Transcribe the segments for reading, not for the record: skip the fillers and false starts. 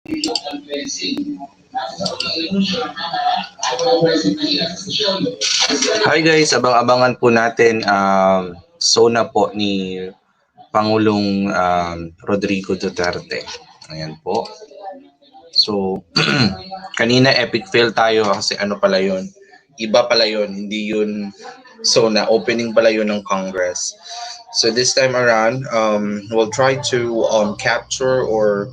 Hi guys, abang-abangan po natin SONA po ni Pangulong Rodrigo Duterte. Ayan po. So, kanina epic fail tayo kasi ano pala yun? Iba pala yun, hindi yun SONA. Opening pala yun ng Congress. So this time around, we'll try to capture or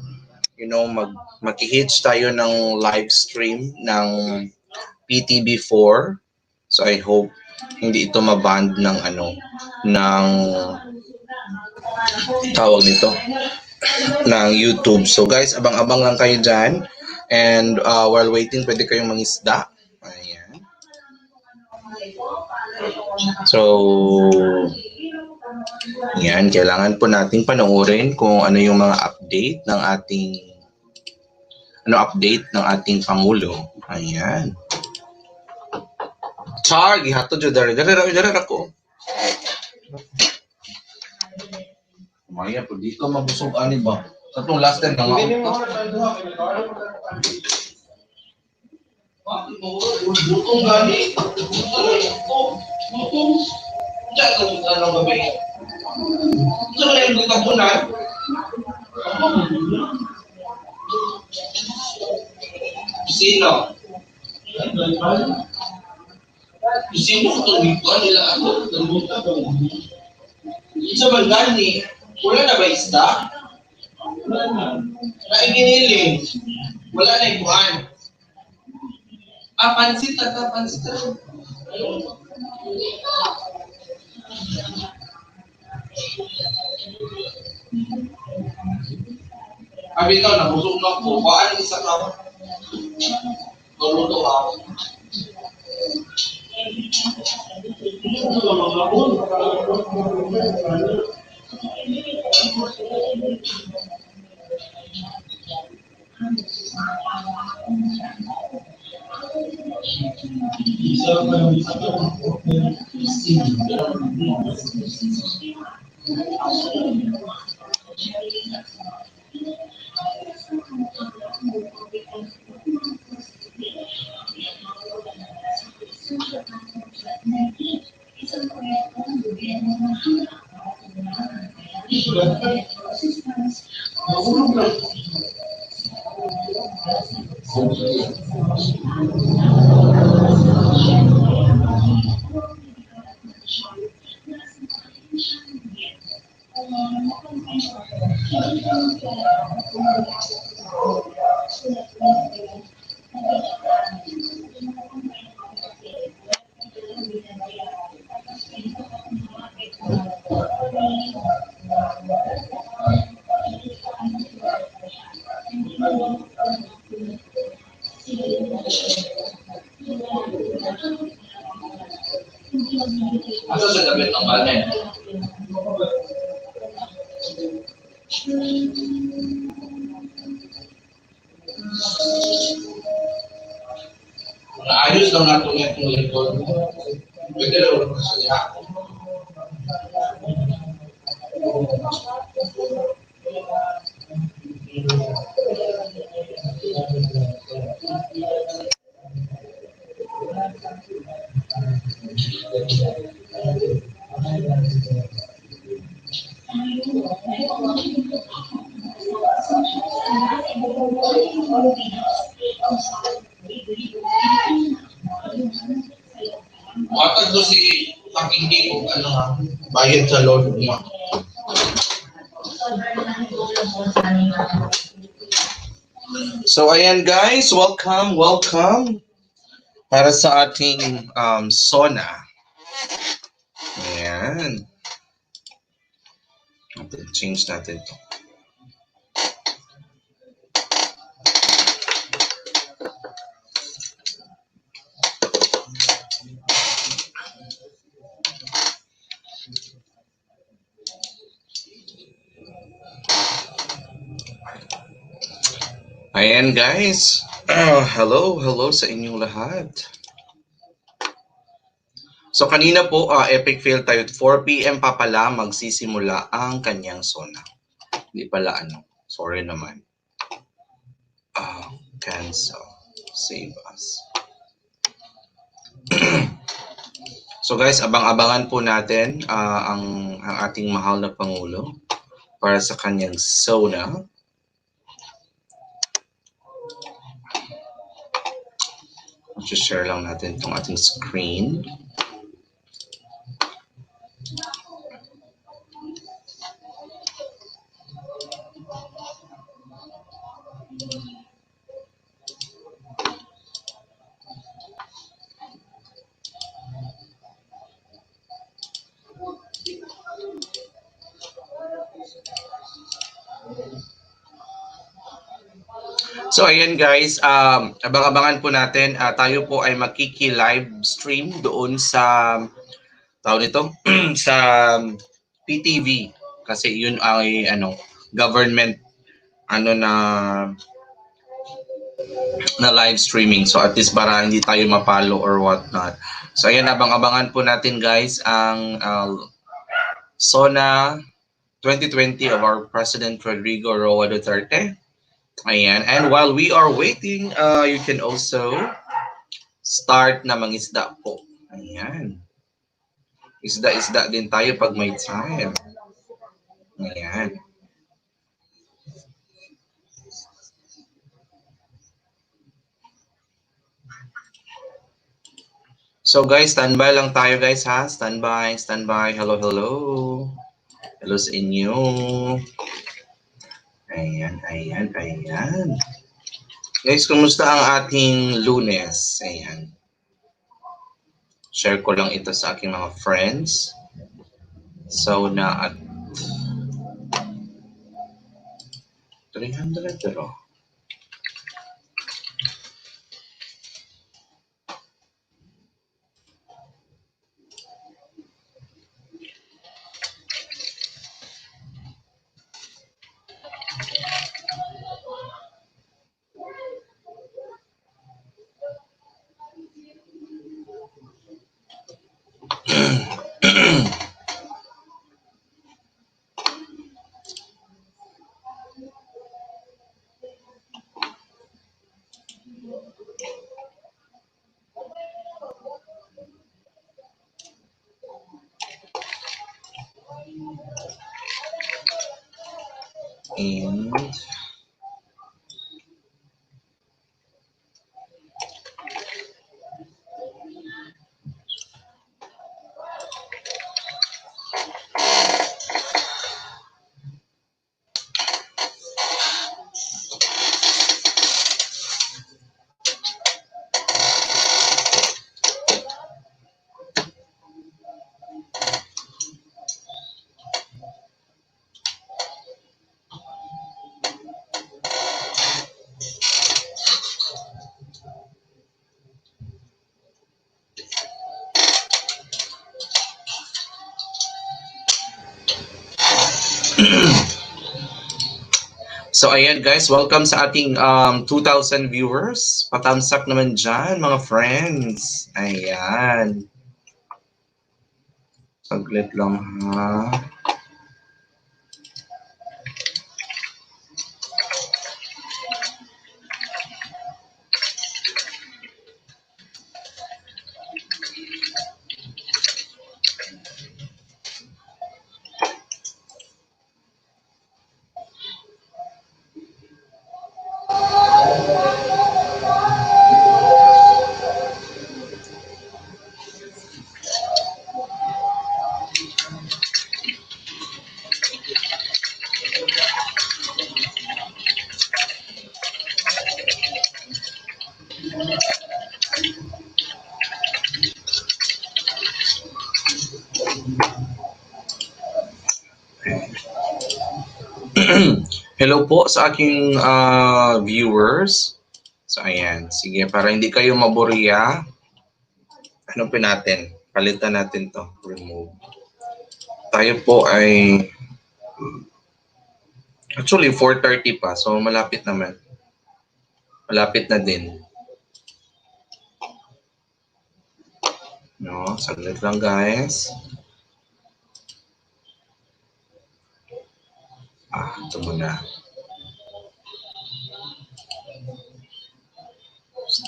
mag-hitch tayo ng live stream ng PTB4. So I hope hindi ito maband ng ng tawag nito ng YouTube. So guys, abang-abang lang kayo dyan. And while waiting, pwede kayong mangisda. Ayan. So, yan, kailangan po nating panoorin kung ano yung mga update ng ating Pangulo. Ayan. Char, gihato dyan. Dari ako. Maya po, di ka mabusog ani ba? Sa itong last time na nga. Butong gani. Butong. Diyan ka yung tanong gabi. Ito na yung butabunan. Sino? Sino itong bituan nila ako? Isa man gani. Wala na ba isda? Wala na. Naiginiling. Wala na ikuan. Pansit ka. Abi ka, nabusog na po. Paan isa ka? Tuluto ako. Asa sa gabi ng Manny? Ayos lang natin itong likod. Pwede na ulit sa niya. Watag to si Pakindi kung bayad sa load mo. So ayan guys, welcome para sa ating SONA. Ayan. Change natin ito. Ayan guys, hello sa inyong lahat. So kanina po, epic fail tayo. 4 PM pa pala magsisimula ang kanyang SONA. Hindi pala sorry naman. cancel. Save us. So guys, abang-abangan po natin ang ating mahal na Pangulo para sa kanyang SONA. Share lang natin itong ating screen. So ayan guys, abang-abangan po natin, tayo po ay makiki-live stream doon sa tawag nito sa PTV kasi yun ay government na live streaming. So at least para hindi tayo mapalo or what not. So ayan, abang-abangan po natin guys ang SONA 2020 of our President Rodrigo Duterte. Ayan. And while we are waiting, you can also start na mangisda po. Ayan. Isda-isda din tayo pag may time. Ayan. So guys, standby lang tayo guys ha. Standby, standby. Hello, hello. Hello sa inyo. Ayan, ayan, ayan. Guys, kumusta ang ating Lunes? Ayan. Share ko lang ito sa aking mga friends. So na at 300 pero. And so ayan guys, welcome sa ating 2,000 viewers. Patamsak naman dyan mga friends. Ayan. Saglit lang ha. Hello po sa aking viewers. So ayan, sige, para hindi kayo maburiya, ano pa natin? Palitan natin to, remove. Tayo po ay actually 4:30 pa, so malapit naman. Malapit na din. No, saglit lang guys. Ito muna.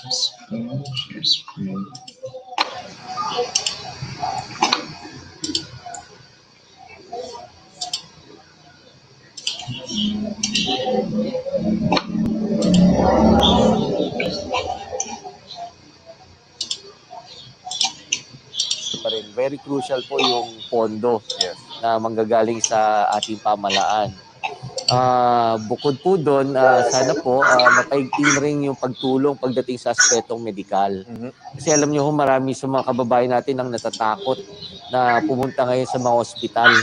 Pa rin. Very crucial po yung pondo na manggagaling sa ating pamalaan. Bukod po doon, sana po mapaigting rin yung pagtulong pagdating sa aspetong medikal. Kasi alam niyo ho, marami sa mga kababayan natin ang natatakot na pumunta ngayon sa mga ospital.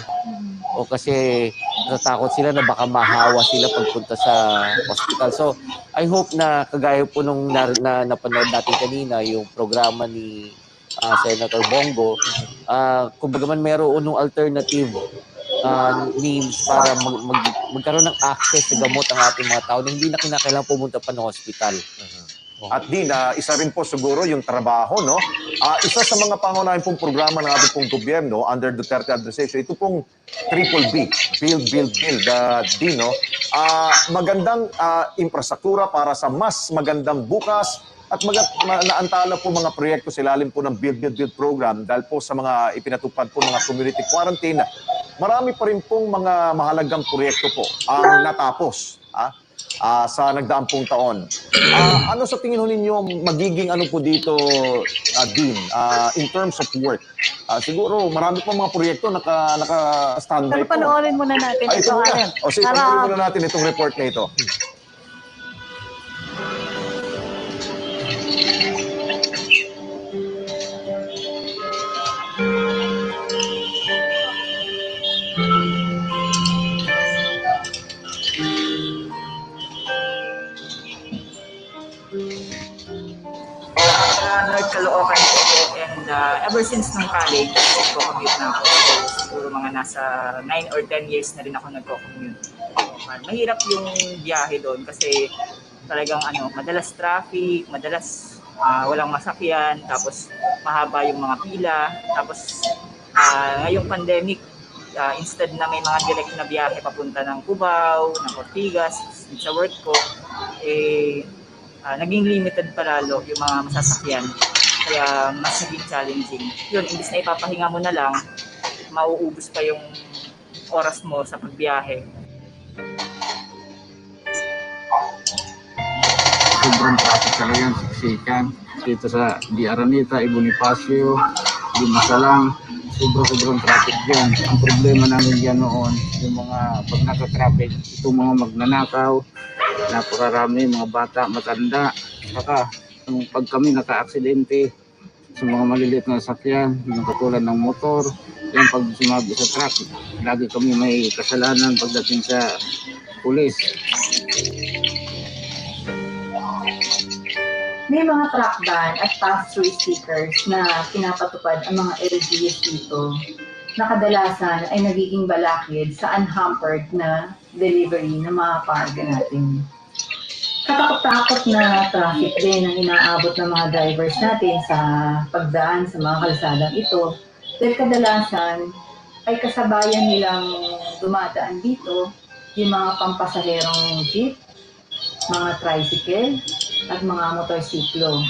O kasi natatakot sila na baka mahawa sila pagpunta sa ospital. So, I hope na kagaya po nung napanood natin kanina, yung programa ni Senator Bongo, kumbaga man mayroon ng alternative means para magkaroon ng access sa gamot ang ating mga tao na hindi na kinakailangan pumunta pa ng hospital. At din, isa rin po siguro yung trabaho, no? Isa sa mga pangunahing pong programa ng ating pong gobyerno under Duterte administration, ito pong triple B, build, build, build, din, no? Magandang infrastruktura para sa mas magandang bukas at naantala po mga proyekto sa ilalim po ng build, build, build program dahil po sa mga ipinatupad po mga community quarantine. Marami pa rin pong mga mahalagang proyekto po ang natapos sa nagdaang pong taon. Ano sa tingin ho ninyo magiging ano po dito, Dean, in terms of work? Siguro marami pong mga proyekto naka-standby po. Panoorin muna natin ito. Sige, panoorin muna natin itong report na ito. North Caloocan po ako and ever since nung college, nagko-commute na ako. So, siguro mga nasa 9 or 10 years na rin ako nagko-commute. Mahirap yung biyahe doon kasi talagang madalas traffic, madalas walang masakyan, tapos mahaba yung mga pila, tapos ngayong pandemic, instead na may mga direct na biyahe papunta ng Cubao, ng Ortigas, sa work ko, naging limited palalo yung mga masasakyan. Kaya mas naging challenging. Yun, imbis na ipapahinga mo na lang, mauubos pa yung oras mo sa pagbiyahe. Sobrang traffic talaga yung siksikan. Dito sa Di Aranita, Bonifacio, Dimasalang, sobrang traffic dyan. Ang problema namin dyan noon, yung mga pag nasa-traffic, itong mga magnanakaw, napakarami, mga bata, matanda. Saka, pag kami naka-aksidente sa mga maliliit na sakyan, yung katulad ng motor, yung pag sumabi sa truck, lagi kami may kasalanan pagdating sa pulis. May mga truck ban at pass-through stickers na pinapatupad ang mga LGUs dito na kadalasan ay nagiging balakid sa unhampered na delivery ng mga karga natin. Katakot-takot na traffic din ang inaabot ng mga drivers natin sa pagdaan sa mga kalsadang ito dahil kadalasan ay kasabayan nilang dumadaan dito yung mga pampasaherong jeep, mga tricycle, at mga motorsiklo.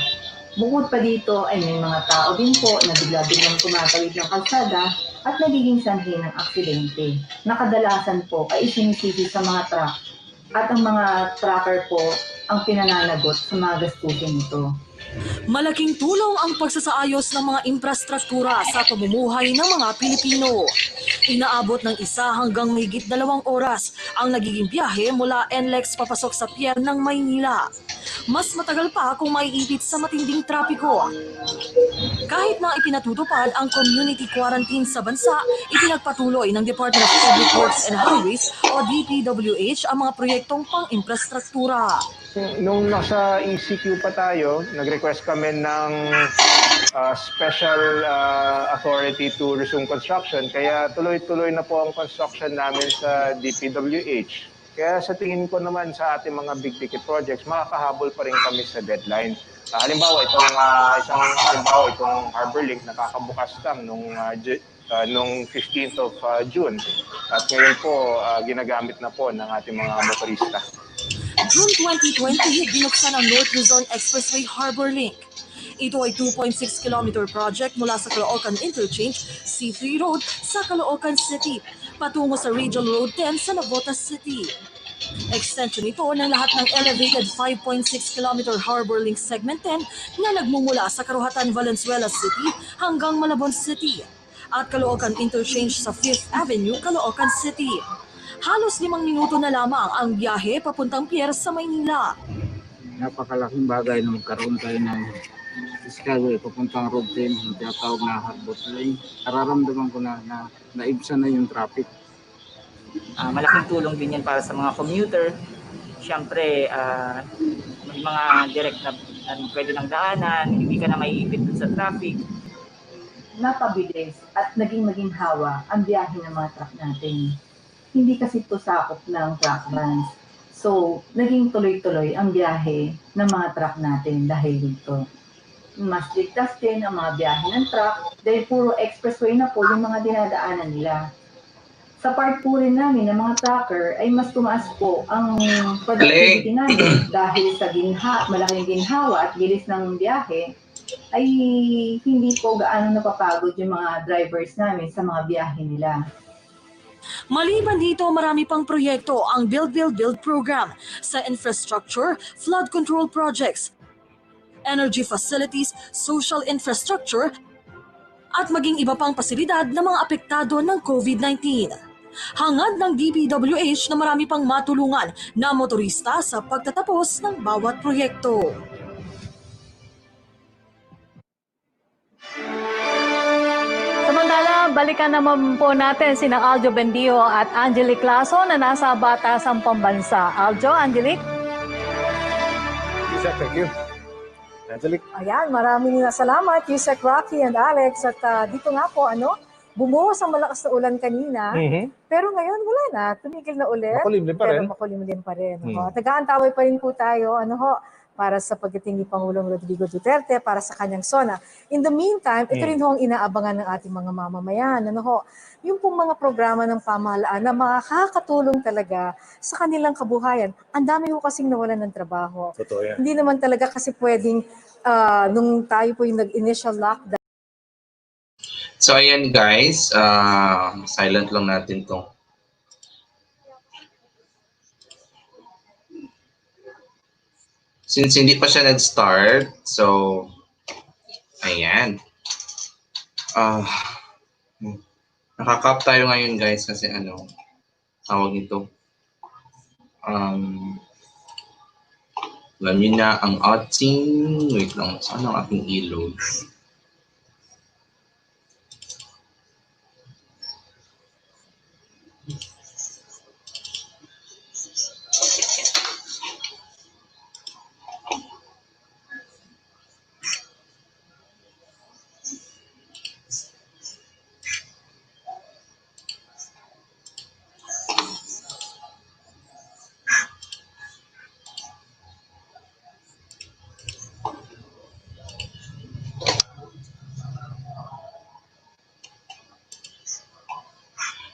Bukod pa dito ay may mga tao din po na bigla-biglang tumatawid ng kalsada at nagiging sanhi ng aksidente na kadalasan po ay isinisisi sa mga truck at ang mga trucker po ang pinananagot sa mga gastusin nito. Malaking tulong ang pagsasaayos ng mga infrastruktura sa pamumuhay ng mga Pilipino. Inaabot ng 1 hanggang mahigit 2 oras ang nagiging biyahe mula NLEX papasok sa pier ng Maynila. Mas matagal pa kung maiipit sa matinding trapiko. Kahit na ipinatutupad ang community quarantine sa bansa, ipinagpatuloy ng Department of Public Works and Highways o DPWH ang mga proyektong pang-infrastruktura. Nung nasa ECQ pa tayo, nag-request kami ng special authority to resume construction. Kaya tuloy-tuloy na po ang construction namin sa DPWH. Kaya sa tingin ko naman sa ating mga big ticket projects, makakahabol pa rin kami sa deadline. Halimbawa, itong Harbor Link nakakabukas lang nung 15th of June. At ngayon po, ginagamit na po ng ating mga motorista. June 2020, binuksan ang North Luzon Expressway Harbor Link. Ito ay 2.6 kilometer project mula sa Caloocan Interchange, C3 Road sa Caloocan City, patungo sa Regional Road 10 sa Navotas City. Extension ito ng lahat ng elevated 5.6 kilometer Harbor Link Segment 10 na nagmumula sa Karuhatan, Valenzuela City hanggang Malabon City at Caloocan Interchange sa 5th Avenue, Caloocan City. Halos 5 minuto na lamang ang biyahe papuntang Pier sa Maynila. Napakalaking bagay na magkaroon tayo ng Skyway papuntang Road 10, yung tinatawag na Harbor Lane. Nararamdaman ko na naibsan na yung traffic. Malaking tulong din yan para sa mga commuter. Siyempre, may mga direct na pwede ng daanan, hindi ka na maiipit dun sa traffic. Napabilis at naging hawa ang biyahe ng mga truck natin. Hindi kasi ito sakop ng truck vans. So, naging tuloy-tuloy ang biyahe ng mga truck natin dahil dito. Mas ligtas din ang mga biyahe ng truck dahil puro expressway na po yung mga dinadaanan nila. Sa part po rin namin ng mga trucker ay mas tumaas po ang productivity namin dahil sa malaking ginhawa at bilis ng biyahe ay hindi po gaano napapagod yung mga drivers namin sa mga biyahe nila. Maliban dito, marami pang proyekto ang Build program sa infrastructure, flood control projects, energy facilities, social infrastructure, at maging iba pang pasilidad ng mga apektado ng COVID-19. Hangad ng DPWH na marami pang matulungan na motorista sa pagtatapos ng bawat proyekto. Samantala, balikan naman po natin sina Aljo Bendio at Angelic Lasso na nasa Batasang Pambansa. Aljo, Angelic? Lisa, thank you. Angelic? Ayan, maraming salamat, Yusek, Rocky, and Alex. At dito nga po, bumuhos ang malakas na ulan kanina. Pero ngayon, wala na. Tumigil na ulit. Makulimlim pa rin. Pero makulimlim pa rin. Tagaan-taway pa rin po tayo, para sa pagdating ni Pangulong Rodrigo Duterte para sa kanyang SONA. In the meantime, ito rin ho ang inaabangan ng ating mga mamamayan. Yung pong mga programa ng pamahalaan na makakatulong talaga sa kanilang kabuhayan. Ang dami ho kasing nawalan ng trabaho. Totoo yan. Hindi naman talaga kasi pwedeng nung tayo po yung nag-initial lockdown. So ayan guys, silent lang natin to. Since hindi pa siya nag-start, so ayan. Nakakap tayo ngayon guys kasi tawag nito. Alam niyo na ang ating, wait lang, saan ang ating ilog?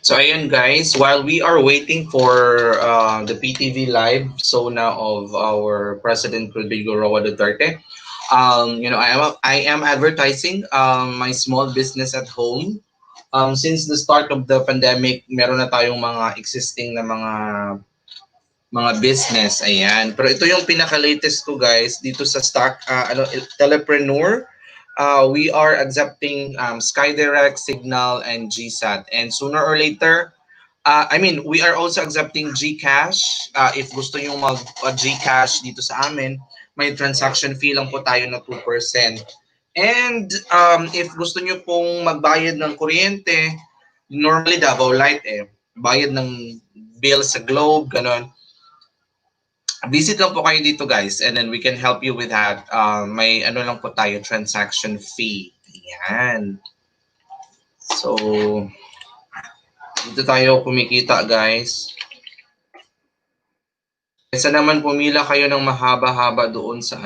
So ayan guys, while we are waiting for the PTV live SONA of our President Rodrigo Duterte, I am advertising my small business at home. Since the start of the pandemic, meron na tayong mga existing na mga business, ayan. Pero ito yung pinaka-latest ko guys dito sa Telepreneur. We are accepting SkyDirect, Signal, and GSAT. And sooner or later, we are also accepting GCash. If gusto nyo mag-GCash dito sa amin, may transaction fee lang po tayo na 2%. And if gusto nyo pong magbayad ng kuryente, normally Davao Light bayad ng bill sa Globe, ganon. Visit lang po kayo dito guys and then we can help you with that. May lang po tayo, transaction fee. Ayan. So, dito tayo kumikita guys. Kaysa naman pumila kayo ng mahaba-haba doon sa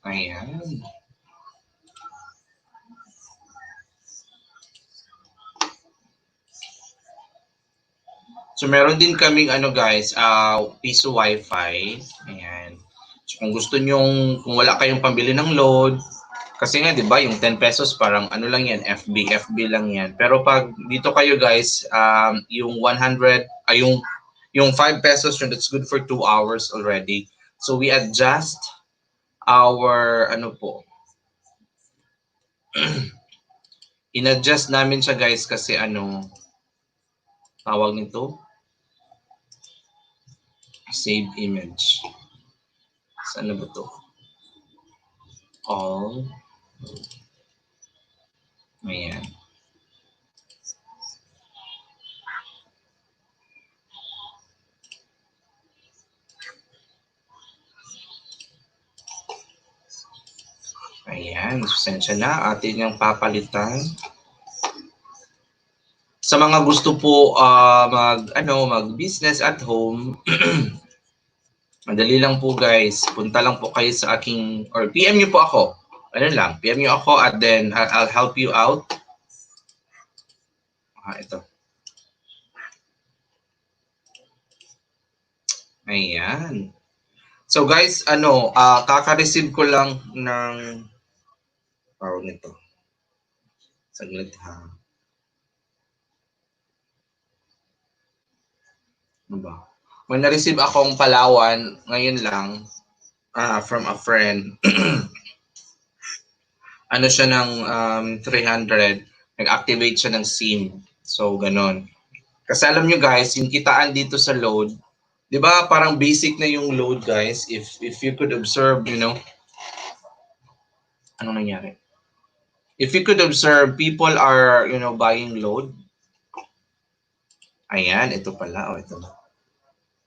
Ayan. So meron din kaming ano guys, piso wifi. Ayan. So kung gusto nyong, kung wala kayong pambili ng load, kasi nga 'di ba yung 10 pesos parang ano lang yan, FB lang yan. Pero pag dito kayo guys, yung 100 ay yung 5 pesos yun, that's good for 2 hours already. So we adjust our ano po. In-adjust namin siya guys kasi ano tawag nito, save image. Saan na ba to? All. Ayan. Ayan, susensya na atin yung papalitan. Sa mga gusto po mag-business at home, madali lang po guys. Punta lang po kayo sa aking, or PM niyo po ako. Ano lang, PM niyo ako at then I'll help you out. Ito. Ayan. So guys, kaka-receive ko lang ng tawag nito. Saglit ha. Ano ba? May na-receive akong Palawan ngayon lang from a friend. Ano siya ng 300, nag-activate siya ng SIM. So, ganon. Kasi alam nyo guys, yung kitaan dito sa load, di ba parang basic na yung load guys, if you could observe, anong nangyari? If you could observe, people are, buying load. Ayan, ito pala. Ito na.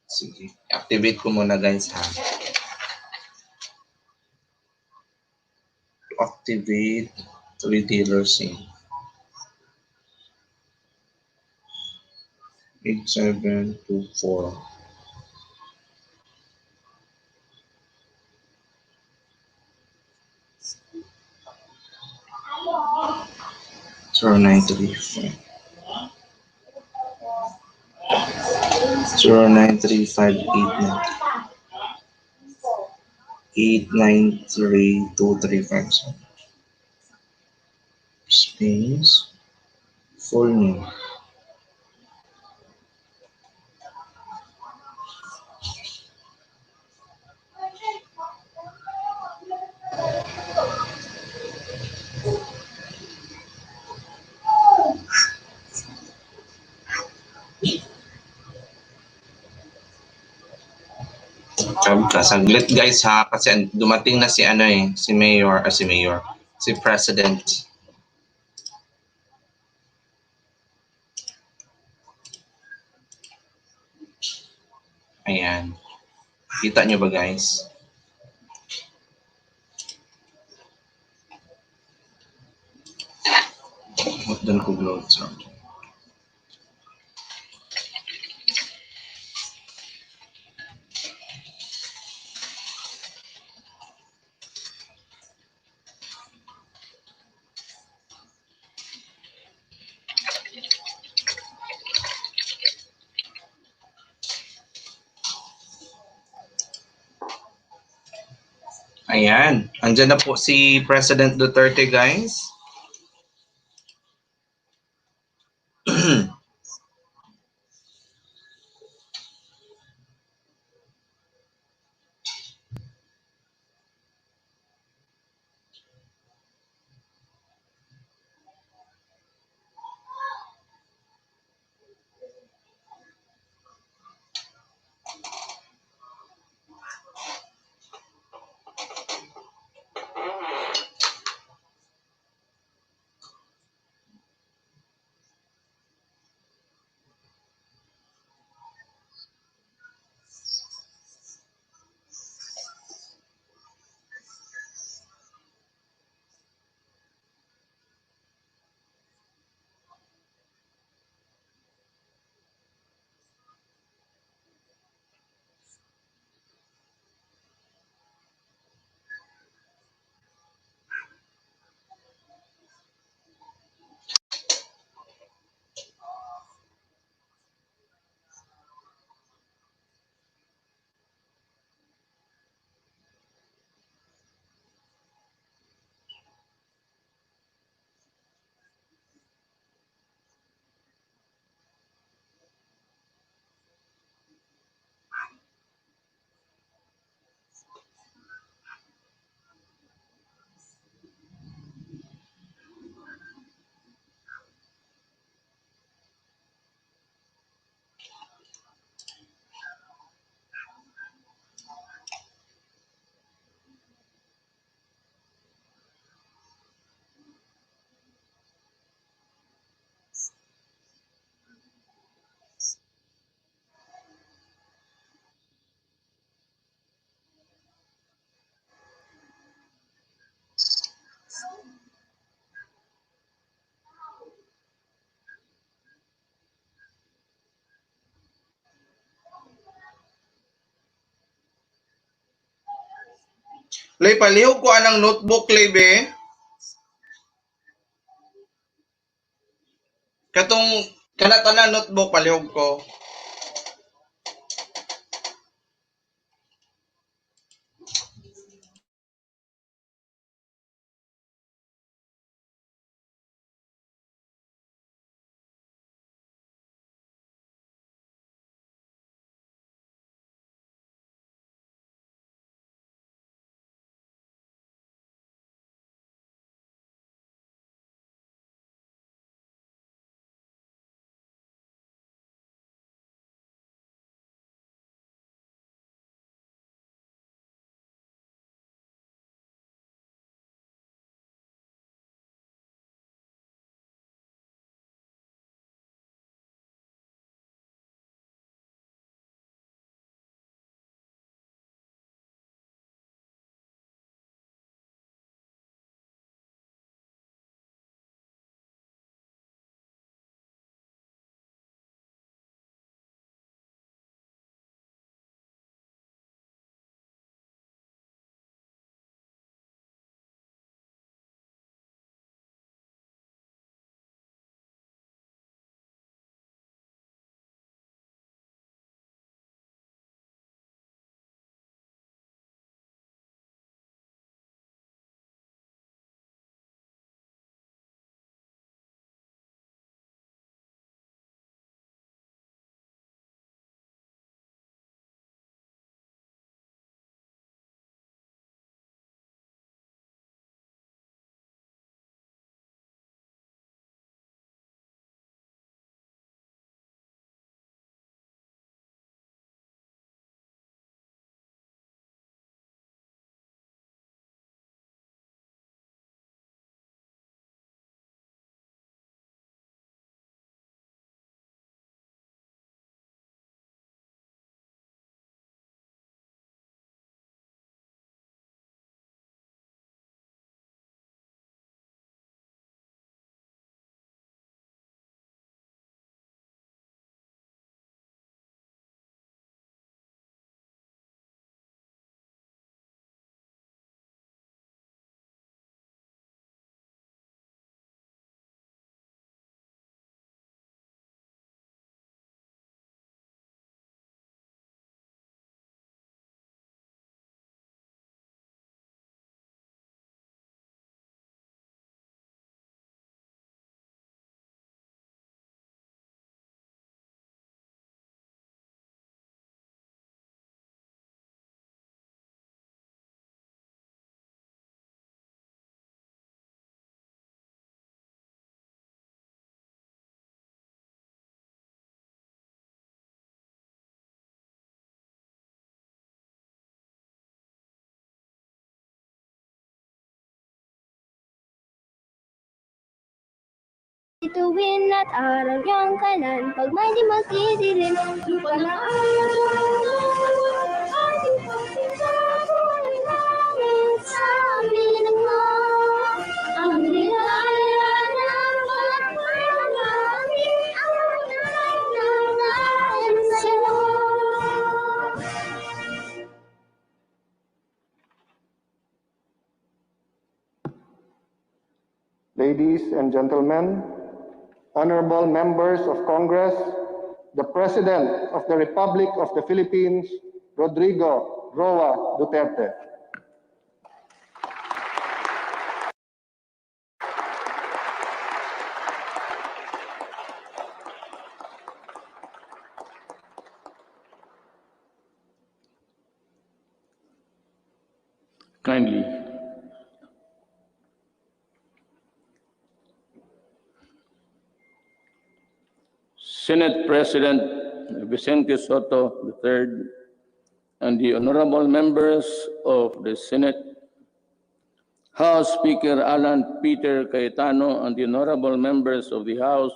Sige, activate ko muna guys ha. Activate retailer SIM. 8724. Zero 935. 093589393235. Space. Full name. Saglit guys ha, kasi dumating na si si President. Ayan. Kita nyo ba guys? Doon ko load. So. Ayan. Andyan na po si President Duterte guys. Lay, palihog ko anang notebook, Lay, be. Katong, kana notebook, palihog ko. Bituin at araw niyang kanan, pag may di magdidilim, lupa na ating pagkakaroon namin sa bilang mo. Ang nilala ng pagpapalangin, ang tunay ng dahil sa'yo. Ladies and gentlemen, honorable members of Congress, the President of the Republic of the Philippines, Rodrigo Roa Duterte. Kindly. Senate President Vicente Soto III and the honorable members of the Senate, House Speaker Alan Peter Cayetano and the honorable members of the House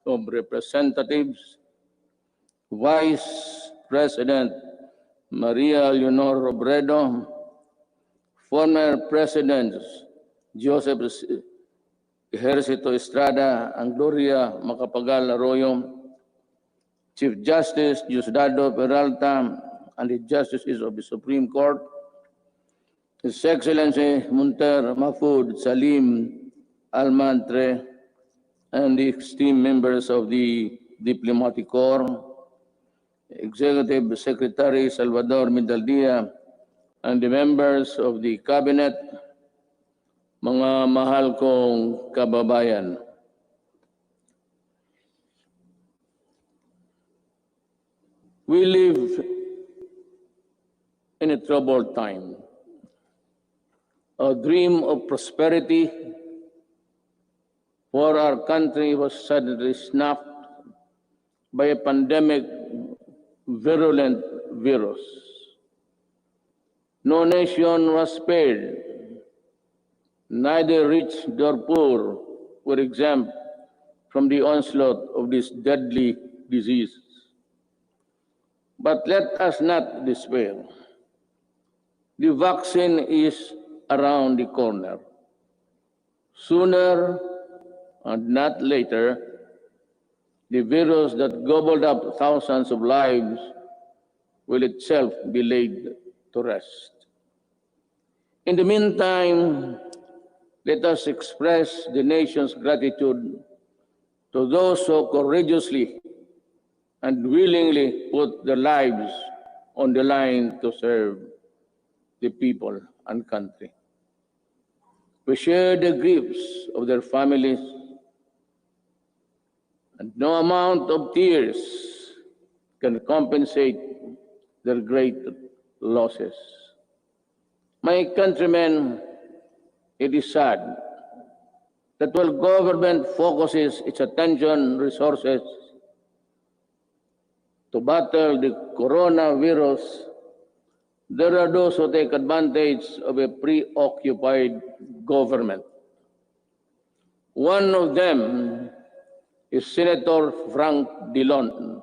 of Representatives, Vice President Maria Leonor Robredo, former Presidents Joseph Ejercito Estrada and Gloria Macapagal Arroyo, Chief Justice Diosdado Peralta and the Justices of the Supreme Court, His Excellency Munter Mahfoud Salim Almantre and the esteemed members of the Diplomatic Corps, Executive Secretary Salvador Mindaldia, and the members of the Cabinet, mga mahal kong kababayan. We live in a troubled time. A dream of prosperity for our country was suddenly snapped by a pandemic virulent virus. No nation was spared. Neither rich nor poor were exempt from the onslaught of this deadly disease. But let us not despair. The vaccine is around the corner. Sooner and not later, the virus that gobbled up thousands of lives will itself be laid to rest. In the meantime, let us express the nation's gratitude to those who courageously and willingly put their lives on the line to serve the people and country. We share the griefs of their families, and no amount of tears can compensate their great losses. My countrymen, it is sad that while government focuses its attention resources to battle the coronavirus, there are those who take advantage of a preoccupied government. One of them is Senator Frank Dillon.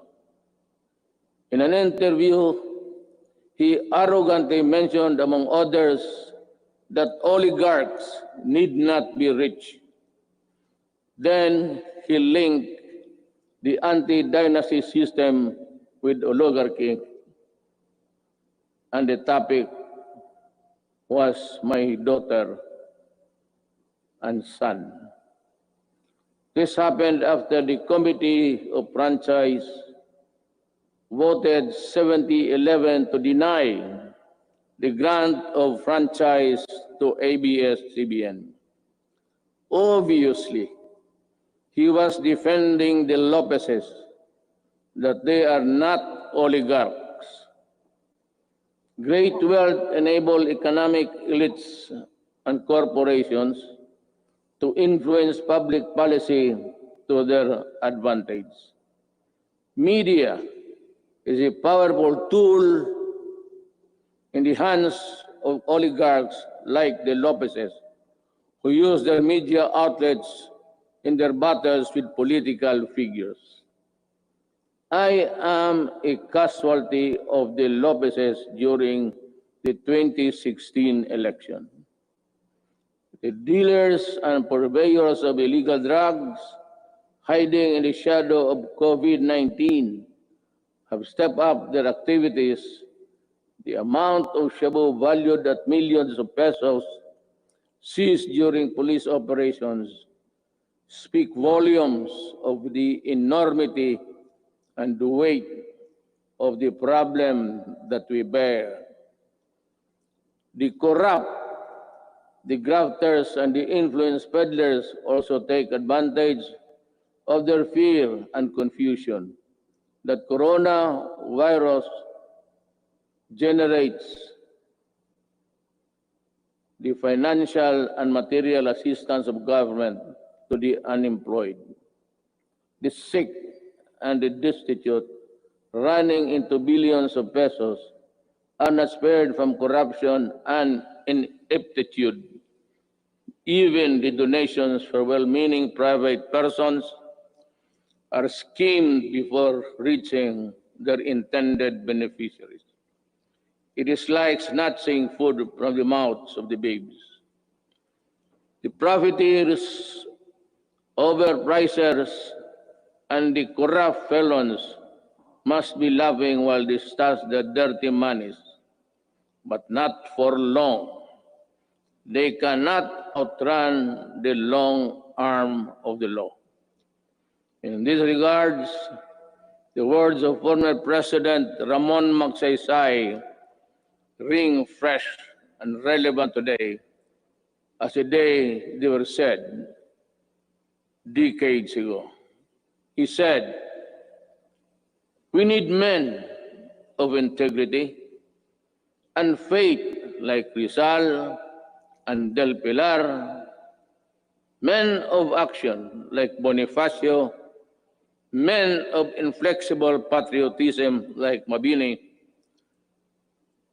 In an interview, he arrogantly mentioned, among others, that oligarchs need not be rich. Then he linked the anti-dynasty system with oligarchy, and the topic was my daughter and son. This happened after the Committee of Franchise voted 70-11 to deny the grant of franchise to ABS-CBN. Obviously, he was defending the Lopezes, that they are not oligarchs. Great wealth enable economic elites and corporations to influence public policy to their advantage. Media is a powerful tool in the hands of oligarchs like the Lopezes, who use their media outlets in their battles with political figures. I am a casualty of the Lopezes during the 2016 election. The dealers and purveyors of illegal drugs hiding in the shadow of COVID-19 have stepped up their activities. The amount of shabu valued at millions of pesos seized during police operations speak volumes of the enormity and the weight of the problem that we bear. The corrupt, the grafters, and the influence peddlers also take advantage of their fear and confusion that coronavirus generates the financial and material assistance of government to the unemployed, the sick, and the destitute, running into billions of pesos, are not spared from corruption and ineptitude. Even the donations for well-meaning private persons are schemed before reaching their intended beneficiaries. It is like snatching food from the mouths of the babes. The profiteers, overpricers, and the corrupt felons must be laughing while they stash their dirty monies, but not for long. They cannot outrun the long arm of the law. In this regards, the words of former President Ramon Magsaysay ring fresh and relevant today as the day they were said decades ago. He said, "We need men of integrity and faith like Rizal and Del Pilar, men of action like Bonifacio, men of inflexible patriotism like Mabini.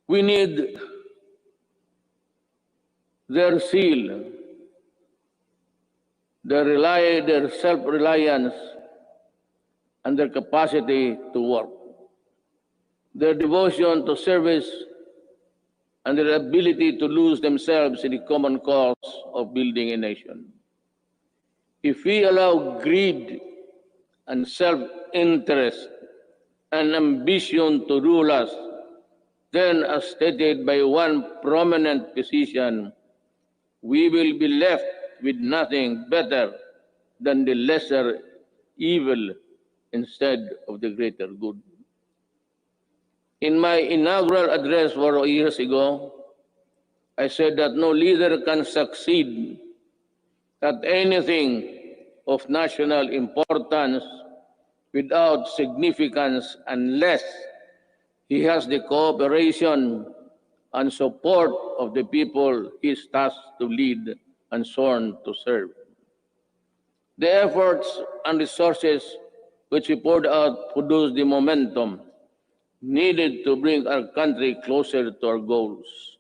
We need their zeal, their self-reliance, and their capacity to work, their devotion to service, and their ability to lose themselves in the common cause of building a nation. If we allow greed and self-interest and ambition to rule us, then as stated by one prominent physician, we will be left with nothing better than the lesser evil instead of the greater good." In my inaugural address 4 years ago, I said that no leader can succeed at anything of national importance without significance unless he has the cooperation and support of the people he is tasked to lead and sworn to serve. The efforts and resources which we poured out produced the momentum needed to bring our country closer to our goals.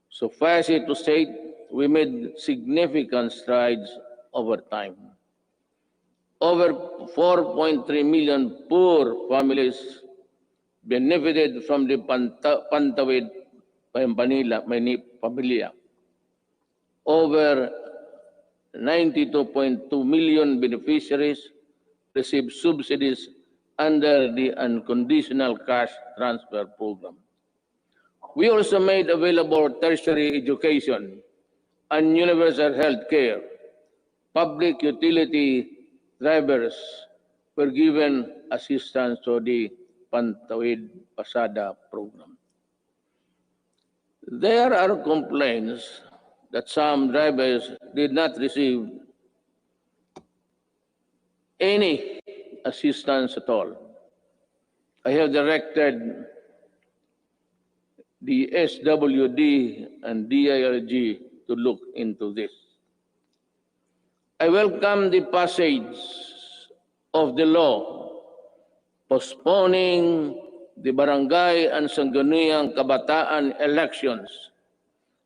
Suffice it to say, we made significant strides over time. Over 4.3 million poor families benefited from the Pantawid Pamilya. Over 92.2 million beneficiaries received subsidies under the unconditional cash transfer program. We also made available tertiary education and universal health care. Public utility drivers were given assistance to the Pantawid Pasada program. There are complaints that some drivers did not receive any assistance at all. I have directed the SWD and DILG to look into this. I welcome the passage of the law postponing the barangay and sangguniang kabataan elections.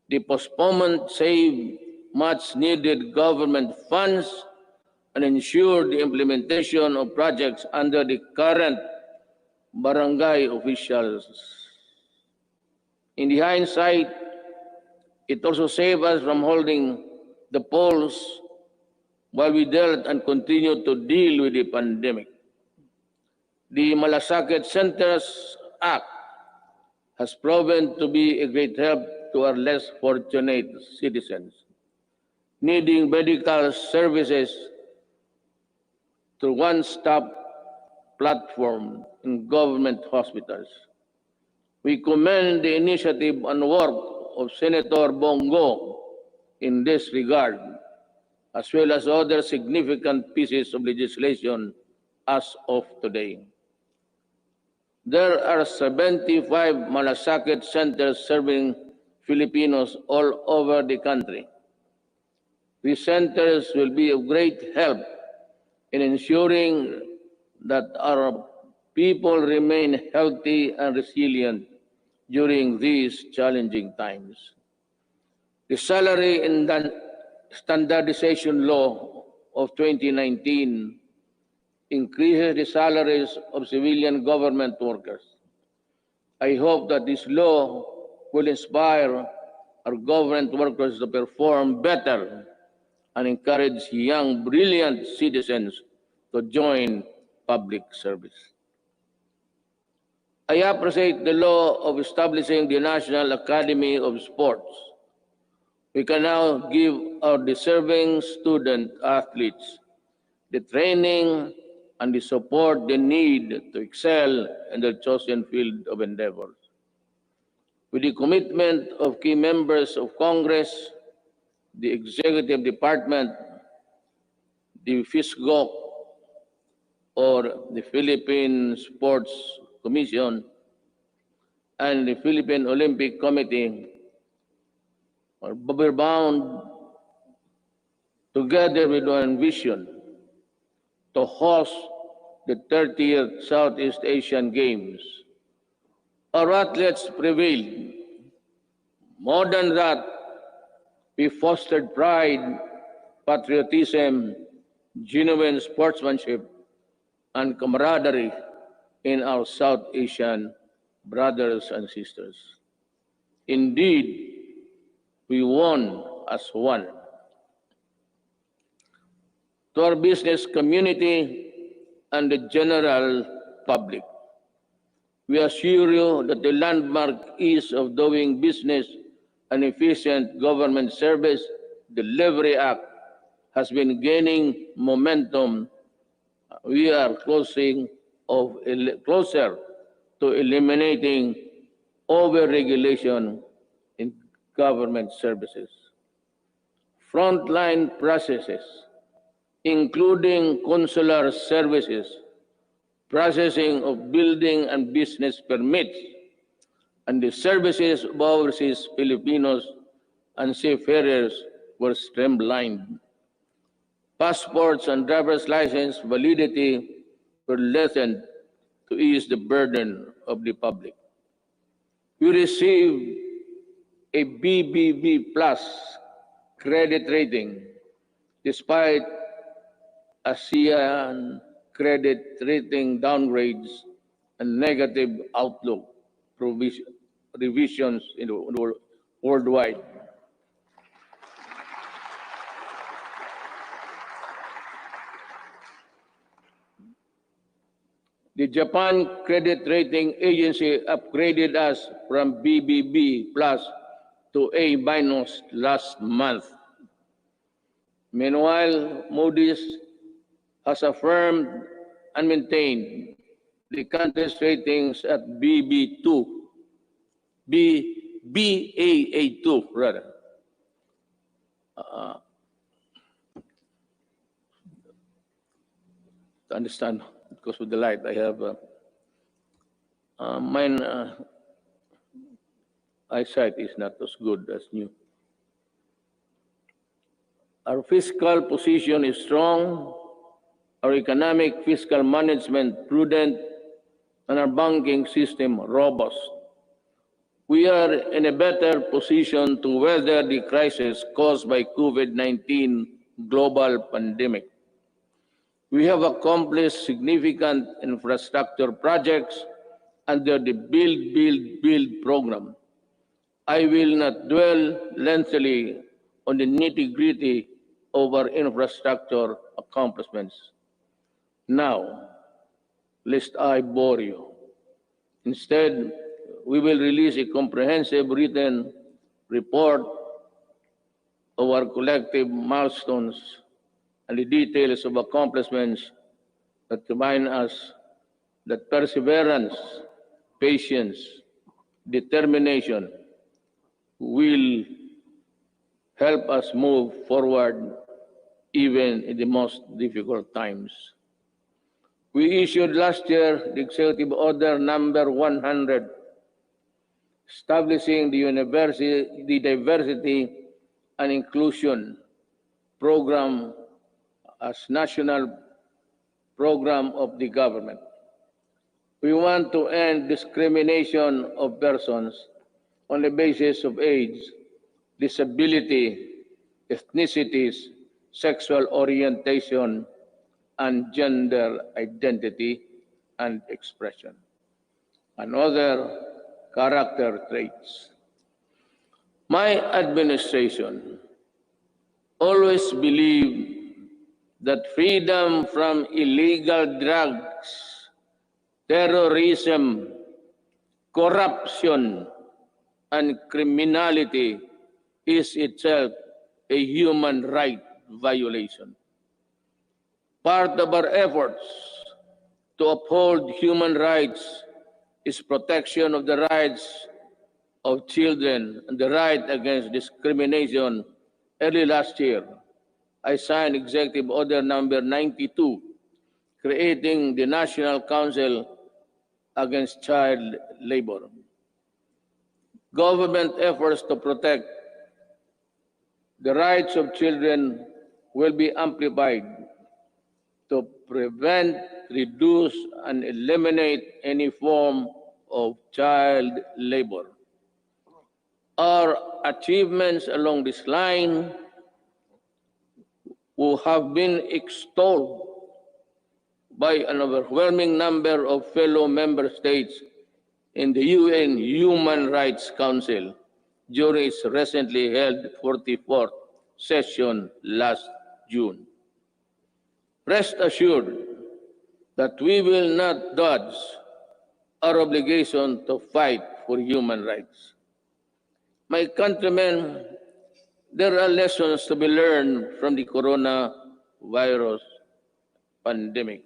The postponement saved much needed government funds and ensured the implementation of projects under the current barangay officials. In the hindsight, it also saved us from holding the polls while we dealt and continued to deal with the pandemic. The Malasakit Centers Act has proven to be a great help to our less fortunate citizens needing medical services through one-stop platform in government hospitals. We commend the initiative and work of Senator Bongo in this regard, as well as other significant pieces of legislation as of today. There are 75 Malasakit centers serving Filipinos all over the country. These centers will be of great help in ensuring that our people remain healthy and resilient during these challenging times. The Salary and Standardization Law of 2019 increases the salaries of civilian government workers. I hope that this law will inspire our government workers to perform better and encourage young, brilliant citizens to join public service. I appreciate the law of establishing the National Academy of Sports, We can now give our deserving student athletes the training and the support they need to excel in their chosen field of endeavor. With the commitment of key members of Congress, the Executive Department, the FISGOC, or the Philippine Sports Commission, and the Philippine Olympic Committee, we're bound together with one vision to host the 30th Southeast Asian Games. Our athletes prevailed. More than that, we fostered pride, patriotism, genuine sportsmanship, and camaraderie in our South Asian brothers and sisters. Indeed, we won as one. To our business community and the general public, we assure you that the landmark ease of doing business and efficient government service delivery act has been gaining momentum. We are closer to eliminating over-regulation in government services. Frontline processes, including consular services, processing of building and business permits, and the services of overseas Filipinos and seafarers were streamlined. Passports and driver's license validity were lessened to ease the burden of the public. We received a BBB plus credit rating despite ASEAN credit rating downgrades and negative outlook revisions in the worldwide. The Japan Credit Rating Agency upgraded us from BBB plus to A minus last month. Meanwhile, Moody's has affirmed and maintained the country's ratings at Baa2 rather. To understand, because of the light, I have mine eyesight is not as good as new. Our fiscal position is strong, our economic fiscal management prudent, and our banking system robust. We are in a better position to weather the crisis caused by COVID-19 global pandemic. We have accomplished significant infrastructure projects under the Build program. I will not dwell lengthily on the nitty-gritty of our infrastructure accomplishments. Now, lest I bore you. Instead, we will release a comprehensive written report of our collective milestones and the details of accomplishments that remind us that perseverance, patience, determination will help us move forward even in the most difficult times. We issued last year the Executive Order number 100, establishing the Diversity and Inclusion Program as national program of the government. We want to end discrimination of persons on the basis of age, disability, ethnicities, sexual orientation, and gender identity and expression, and other character traits. My administration always believed that freedom from illegal drugs, terrorism, corruption, and criminality is itself a human right violation. Part of our efforts to uphold human rights is protection of the rights of children and the right against discrimination. Early last year, I signed Executive Order number 92, creating the National Council Against Child Labor. Government efforts to protect the rights of children will be amplified to prevent, reduce, and eliminate any form of child labor. Our achievements along this line will have been extolled by an overwhelming number of fellow member states in the UN Human Rights Council during its recently held 44th session last June. Rest assured that we will not dodge our obligation to fight for human rights. My countrymen, there are lessons to be learned from the coronavirus pandemic.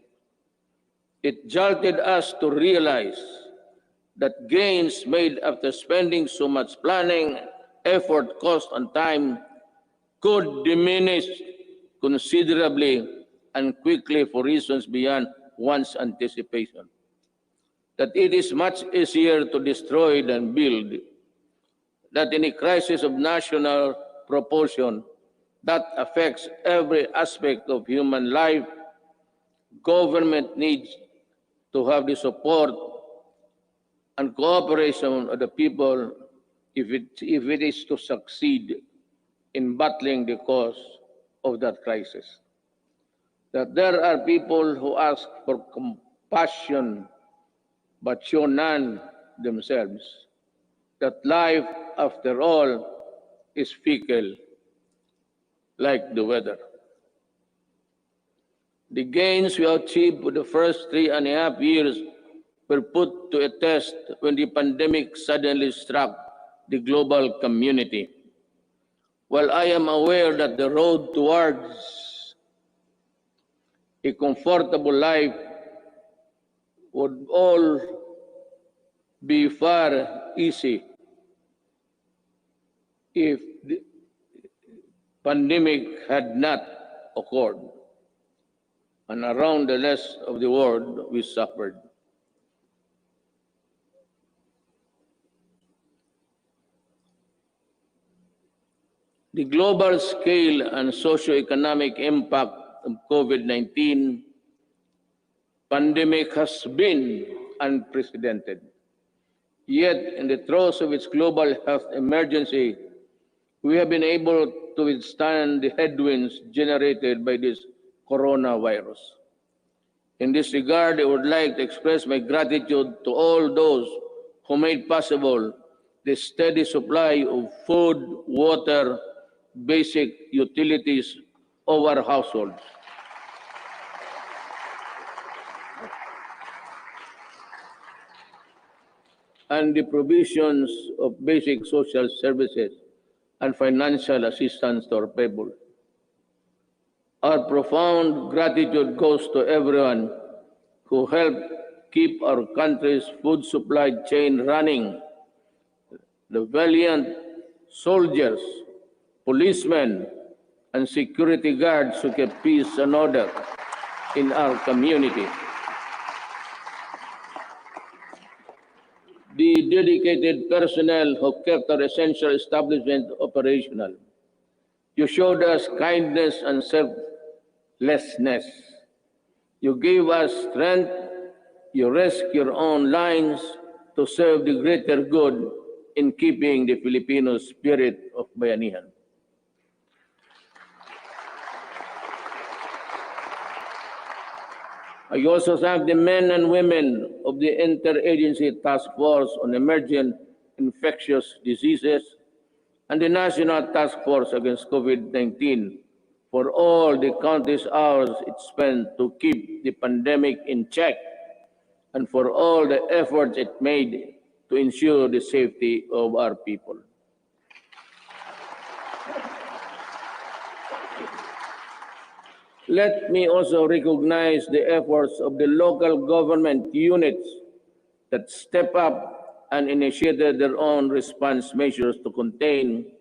It jolted us to realize that gains made after spending so much planning, effort, cost, and time could diminish considerably and quickly for reasons beyond one's anticipation. That it is much easier to destroy than build, that in a crisis of national proportion that affects every aspect of human life, government needs to have the support and cooperation of the people if it is to succeed in battling the cause of that crisis. That there are people who ask for compassion but show none themselves. That life, after all, is fickle like the weather. The gains we achieved for the first 3.5 years were put to a test when the pandemic suddenly struck the global community. While I am aware that the road towards a comfortable life would all be far easy if the pandemic had not occurred, and around the rest of the world we suffered. The global scale and socioeconomic impact of COVID-19 pandemic has been unprecedented. Yet, in the throes of its global health emergency, we have been able to withstand the headwinds generated by this coronavirus. In this regard, I would like to express my gratitude to all those who made possible the steady supply of food, water, basic utilities of our households. And the provisions of basic social services and financial assistance to our people. Our profound gratitude goes to everyone who helped keep our country's food supply chain running. The valiant soldiers, policemen, and security guards who kept peace and order in our community. The dedicated personnel who kept our essential establishment operational. You showed us kindness and selflessness. You gave us strength. You risked your own lives to serve the greater good in keeping the Filipino spirit of bayanihan. I also thank the men and women of the Interagency Task Force on Emerging Infectious Diseases and the National Task Force Against COVID-19 for all the countless hours it spent to keep the pandemic in check and for all the efforts it made to ensure the safety of our people. Let me also recognize the efforts of the local government units that step up and initiated their own response measures to contain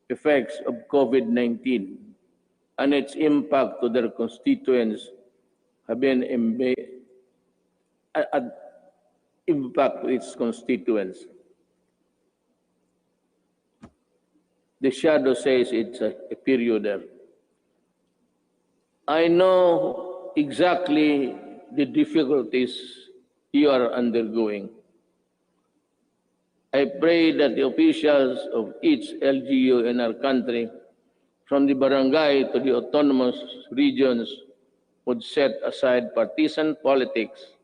effects of COVID-19 and its impact to their constituents have been impact to its constituents. The shadow says it's a period there. I know exactly the difficulties you are undergoing. I pray that the officials of each LGU in our country, from the barangay to the autonomous regions, would set aside partisan politics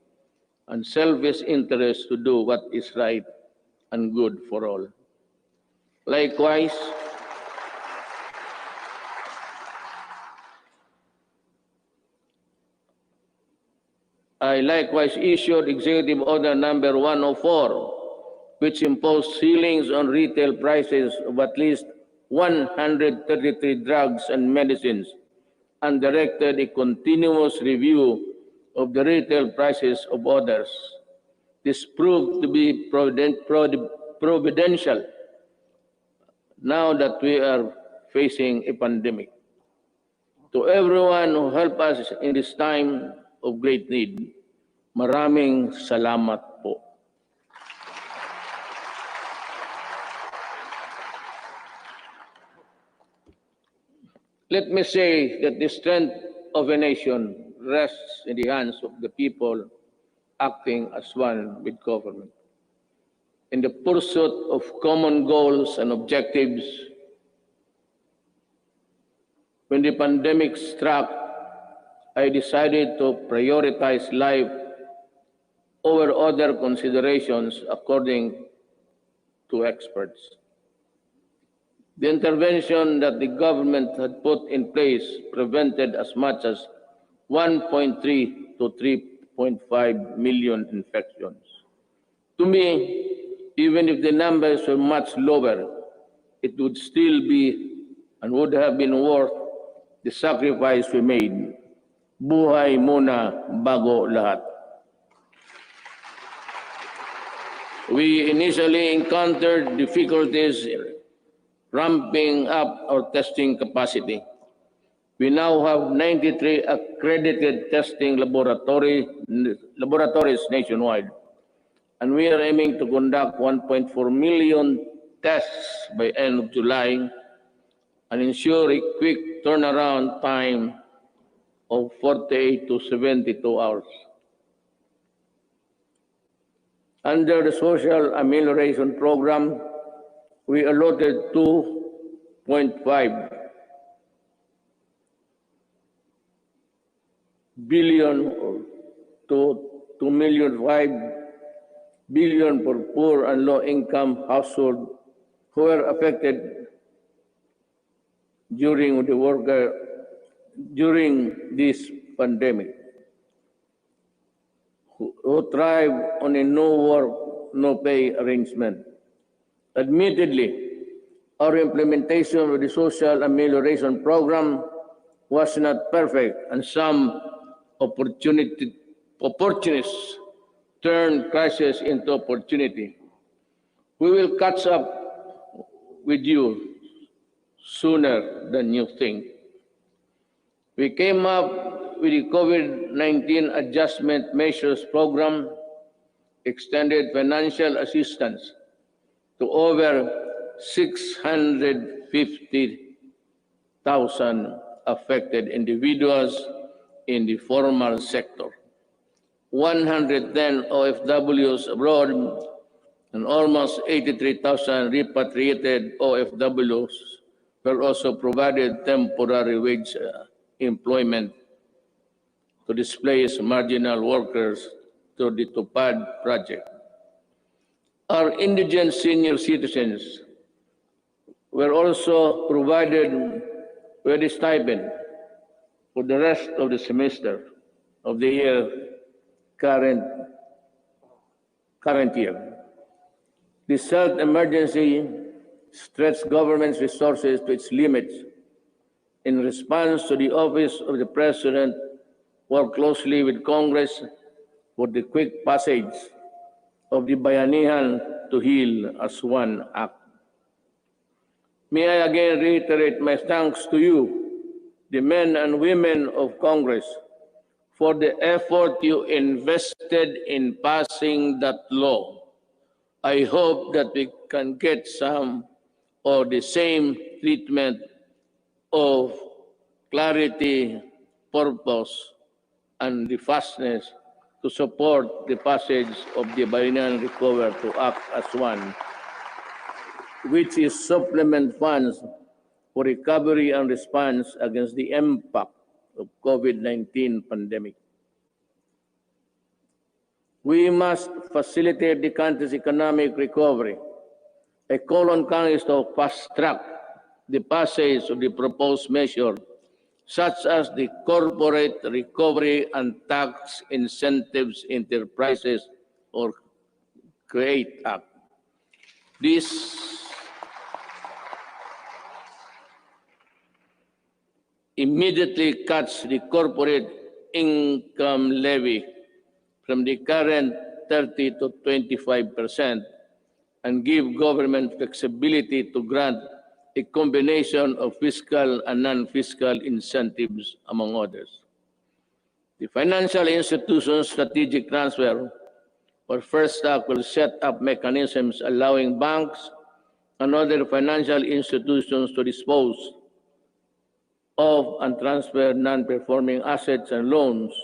and selfish interests to do what is right and good for all. Likewise, I likewise issued Executive Order Number 104, which imposed ceilings on retail prices of at least 133 drugs and medicines and directed a continuous review of the retail prices of others. This proved to be providential now that we are facing a pandemic. To everyone who helped us in this time of great need, maraming salamat po. Let me say that the strength of a nation rests in the hands of the people acting as one with government. In the pursuit of common goals and objectives, when the pandemic struck, I decided to prioritize life over other considerations according to experts. The intervention that the government had put in place prevented as much as 1.3 to 3.5 million infections. To me, even if the numbers were much lower, it would still be and would have been worth the sacrifice we made. Buhay muna bago lahat. We initially encountered difficulties ramping up our testing capacity. We now have 93 accredited testing laboratories nationwide, and we are aiming to conduct 1.4 million tests by end of July and ensure a quick turnaround time of 48 to 72 hours. Under the Social Amelioration Program, we allotted 2.5 billion to 2.5 billion for poor and low-income households who were affected during this pandemic, who thrive on a no work, no pay arrangement. Admittedly, our implementation of the Social Amelioration Program was not perfect, and some opportunists turned crisis into opportunity. We will catch up with you sooner than you think. We came up with the COVID-19 Adjustment Measures Program, extended financial assistance to over 650,000 affected individuals in the formal sector. 110 OFWs abroad and almost 83,000 repatriated OFWs were also provided temporary wage employment to displace marginal workers through the TUPAD project. Our indigent senior citizens were also provided with a stipend for the rest of the semester of the current year. This health emergency stretched government's resources to its limits, In response to the Office of the President, work closely with Congress for the quick passage of the Bayanihan to Heal as One Act. May I again reiterate my thanks to you, the men and women of Congress, for the effort you invested in passing that law. I hope that we can get some or the same treatment of clarity, purpose, and the fastness to support the passage of the Bayanihan Recover to Act as One, which is supplement funds for recovery and response against the impact of COVID-19 pandemic. We must facilitate the country's economic recovery. I call on Congress to fast-track the passage of the proposed measure, such as the Corporate Recovery and Tax Incentives Enterprises or CREATE Act. This immediately cuts the corporate income levy from the current 30 to 25% and give government flexibility to grant a combination of fiscal and non-fiscal incentives, among others. The Financial Institutions Strategic Transfer, or First Act, will set up mechanisms allowing banks and other financial institutions to dispose of and transfer non-performing assets and loans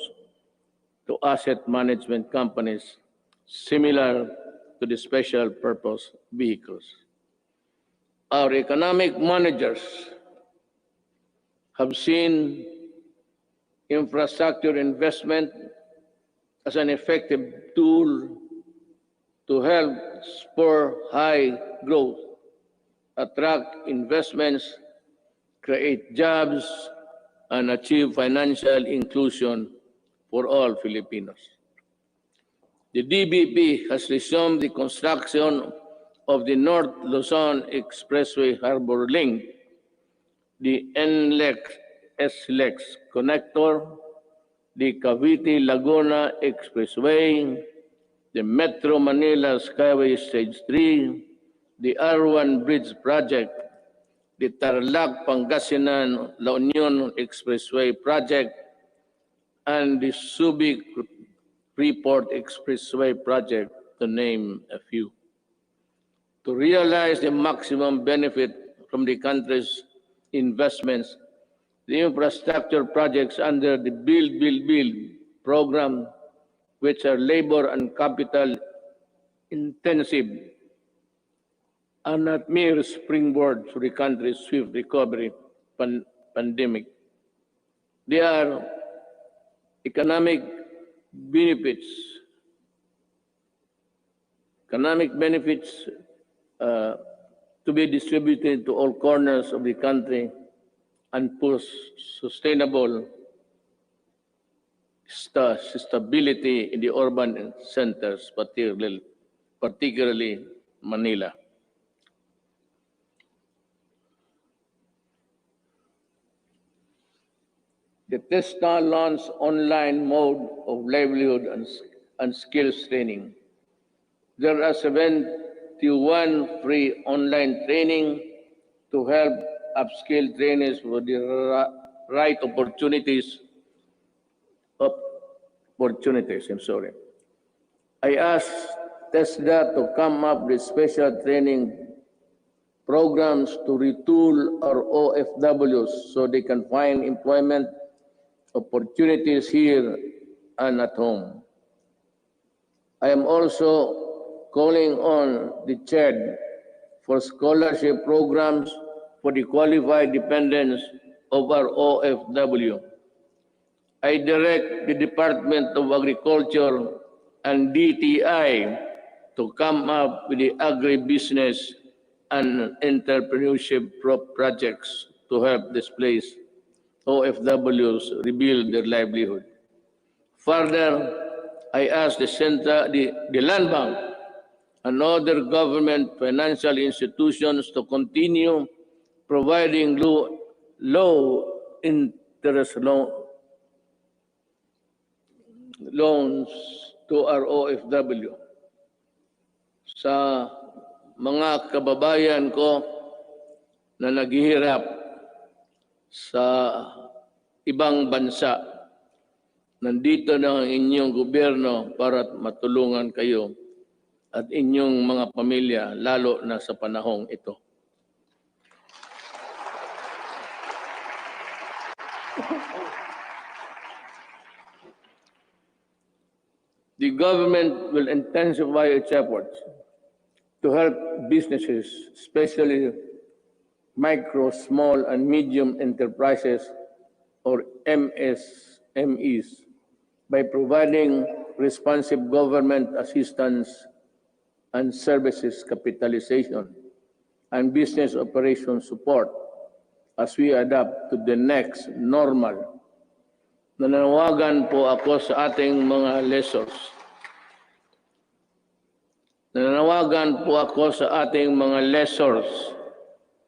to asset management companies similar to the special purpose vehicles. Our economic managers have seen infrastructure investment as an effective tool to help spur high growth, attract investments, create jobs, and achieve financial inclusion for all Filipinos. The DBP has resumed the construction of the North Luzon Expressway Harbor Link, the NLEX-SLEX connector, the Cavite-Laguna Expressway, the Metro Manila Skyway Stage 3, the R1 Bridge Project, the Tarlac-Pangasinan-La Union Expressway Project, and the Subic Freeport Expressway Project, to name a few. To realize the maximum benefit from the country's investments, the infrastructure projects under the Build, Build, Build program, which are labor and capital intensive, are not mere springboard to the country's swift recovery pandemic. They are economic benefits to be distributed to all corners of the country and push sustainable stability in the urban centers, particularly Manila. The TESTA launched online mode of livelihood and skills training. There are 71 free online training to help upskill trainees for the right opportunities. I asked TESDA to come up with special training programs to retool our OFWs so they can find employment opportunities here and at home. I am also calling on the CHED for scholarship programs for the qualified dependents of our OFW. I direct the Department of Agriculture and DTI to come up with the agribusiness and entrepreneurship projects to help displaced OFWs rebuild their livelihood. Further, I ask the Land Bank and other government financial institutions to continue providing low interest loans to our OFW. Sa mga kababayan ko na naghihirap sa ibang bansa, nandito na ang inyong gobyerno para matulungan kayo at inyong mga pamilya, lalo na sa panahong ito. The government will intensify its efforts to help businesses, especially micro, small, and medium enterprises, or MSMEs, by providing responsive government assistance and services capitalization and business operation support as we adapt to the next normal. Nananawagan po ako sa ating mga lessors. Nananawagan po ako sa ating mga lessors.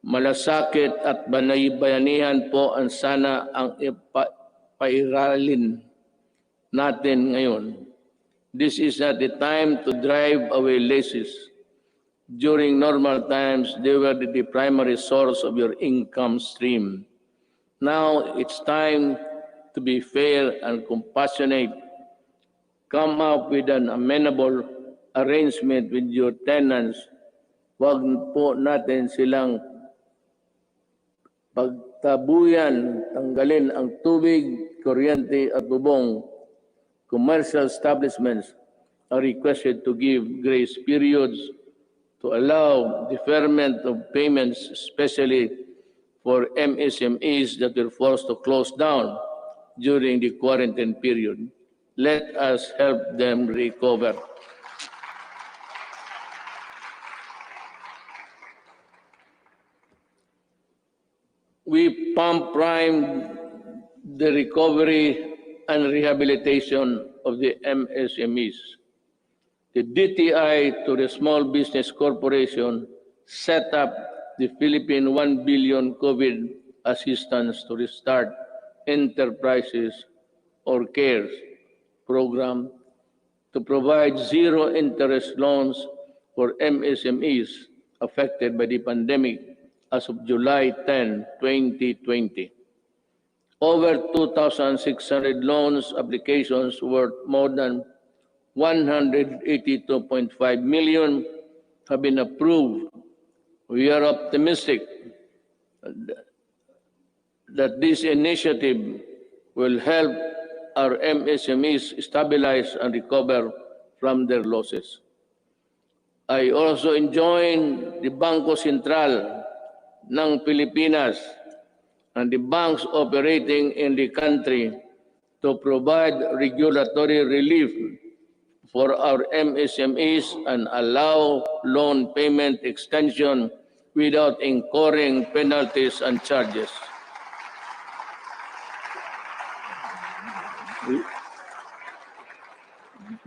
Malasakit at bayanihan po ang sana ang pairalin natin ngayon. This is not the time to drive away lessors. During normal times, they were the primary source of your income stream. Now it's time to be fair and compassionate. Come up with an amenable arrangement with your tenants. Huwag po natin silang pagtabuyan, tanggalin ang tubig, kuryente at bubong. Commercial establishments are requested to give grace periods to allow deferment of payments, especially for MSMEs that were forced to close down during the quarantine period. Let us help them recover. We pump prime the recovery and rehabilitation of the MSMEs. The DTI to the Small Business Corporation set up the Philippine 1 billion COVID assistance to restart enterprises or CARES program to provide zero interest loans for MSMEs affected by the pandemic as of July 10, 2020. Over 2,600 loans applications worth more than 182.5 million have been approved. We are optimistic that this initiative will help our MSMEs stabilize and recover from their losses. I also enjoin the Bangko Sentral ng Pilipinas and the banks operating in the country to provide regulatory relief for our MSMEs and allow loan payment extension without incurring penalties and charges.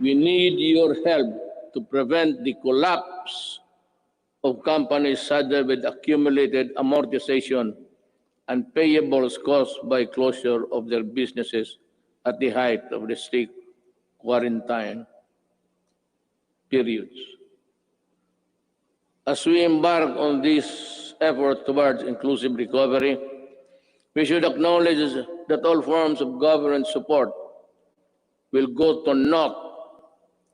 We need your help to prevent the collapse of companies saddled with accumulated amortization and payables caused by closure of their businesses at the height of the strict quarantine periods. As we embark on this effort towards inclusive recovery, we should acknowledge that all forms of government support will go to naught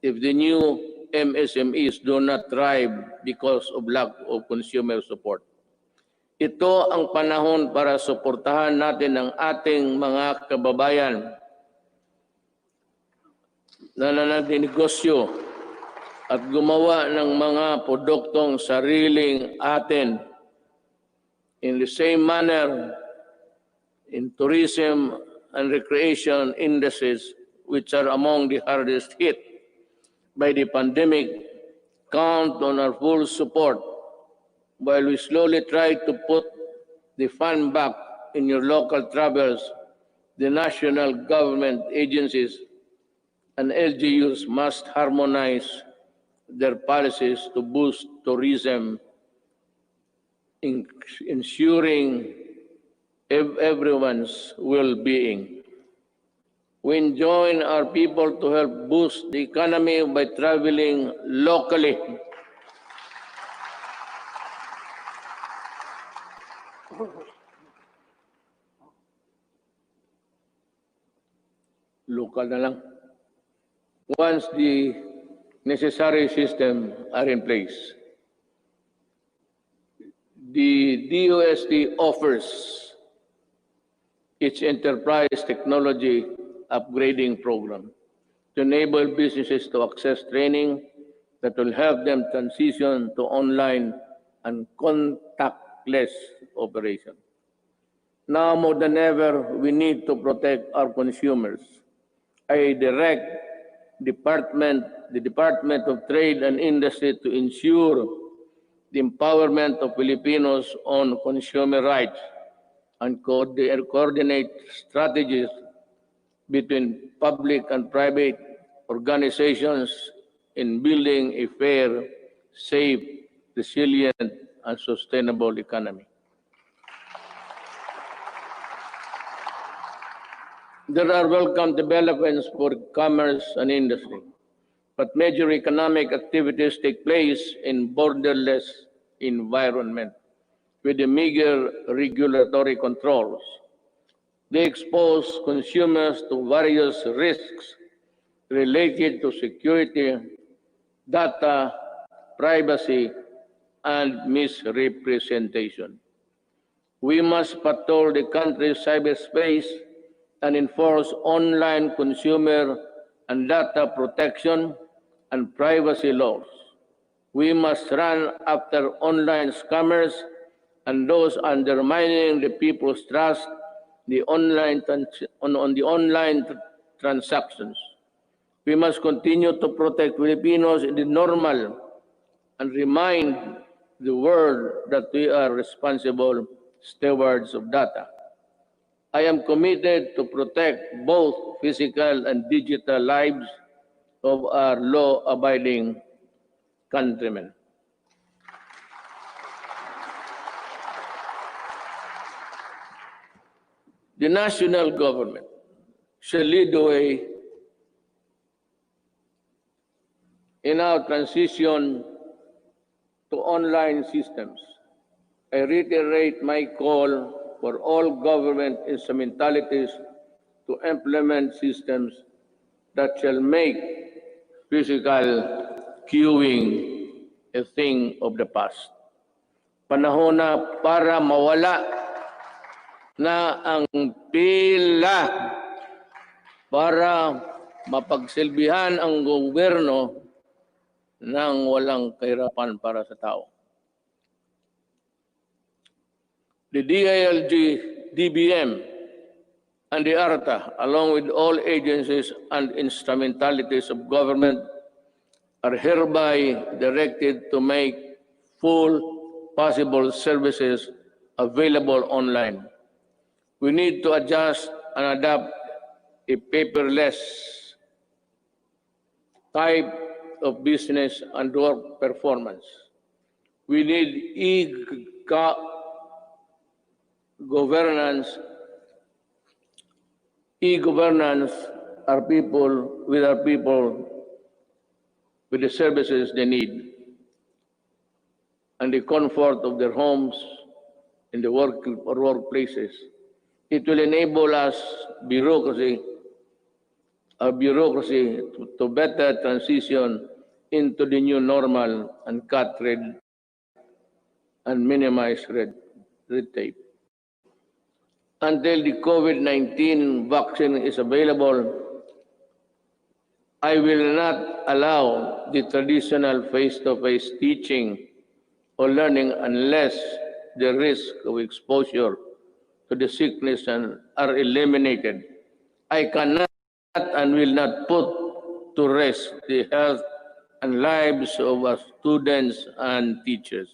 if the new MSMEs do not thrive because of lack of consumer support. Ito ang panahon para suportahan natin ang ating mga kababayan na nananegosyo at gumawa ng mga produktong sariling atin. In the same manner, in tourism and recreation industries, which are among the hardest hit by the pandemic, count on our full support while we slowly try to put the fun back in your local travels. The national government agencies and LGUs must harmonize their policies to boost tourism, ensuring everyone's well-being. We enjoin our people to help boost the economy by traveling locally. Local na lang. Once the necessary system are in place. The DOST offers its enterprise technology upgrading program to enable businesses to access training that will help them transition to online and contactless operation. Now more than ever, we need to protect our consumers. I direct the Department of Trade and Industry to ensure the empowerment of Filipinos on consumer rights and coordinate strategies between public and private organizations in building a fair, safe, resilient, and sustainable economy. There are welcome developments for commerce and industry, but major economic activities take place in borderless environment with the meager regulatory controls. They expose consumers to various risks related to security, data, privacy, and misrepresentation. We must patrol the country's cyberspace and enforce online consumer and data protection and privacy laws. We must run after online scammers and those undermining the people's trust on the online transactions. We must continue to protect Filipinos in the normal and remind the world that we are responsible stewards of data. I am committed to protect both physical and digital lives of our law-abiding countrymen. The national government shall lead the way in our transition to online systems. I reiterate my call for all government instrumentalities to implement systems that shall make physical queuing a thing of the past. Panahon na para mawala na ang pila para mapagsilbihan ang gobyerno ng walang kahirapan para sa tao. The DILG, DBM, and the ARTA, along with all agencies and instrumentalities of government, are hereby directed to make full possible services available online. We need to adjust and adapt a paperless type of business and work performance. We need e-governance our people with the services they need and the comfort of their homes in the workplaces. It will enable us bureaucracy to better transition into the new normal and cut red and minimize red tape. Until the COVID-19 vaccine is available, I will not allow the traditional face-to-face teaching or learning unless the risk of exposure to the sickness are eliminated. I cannot and will not put to rest the health and lives of our students and teachers.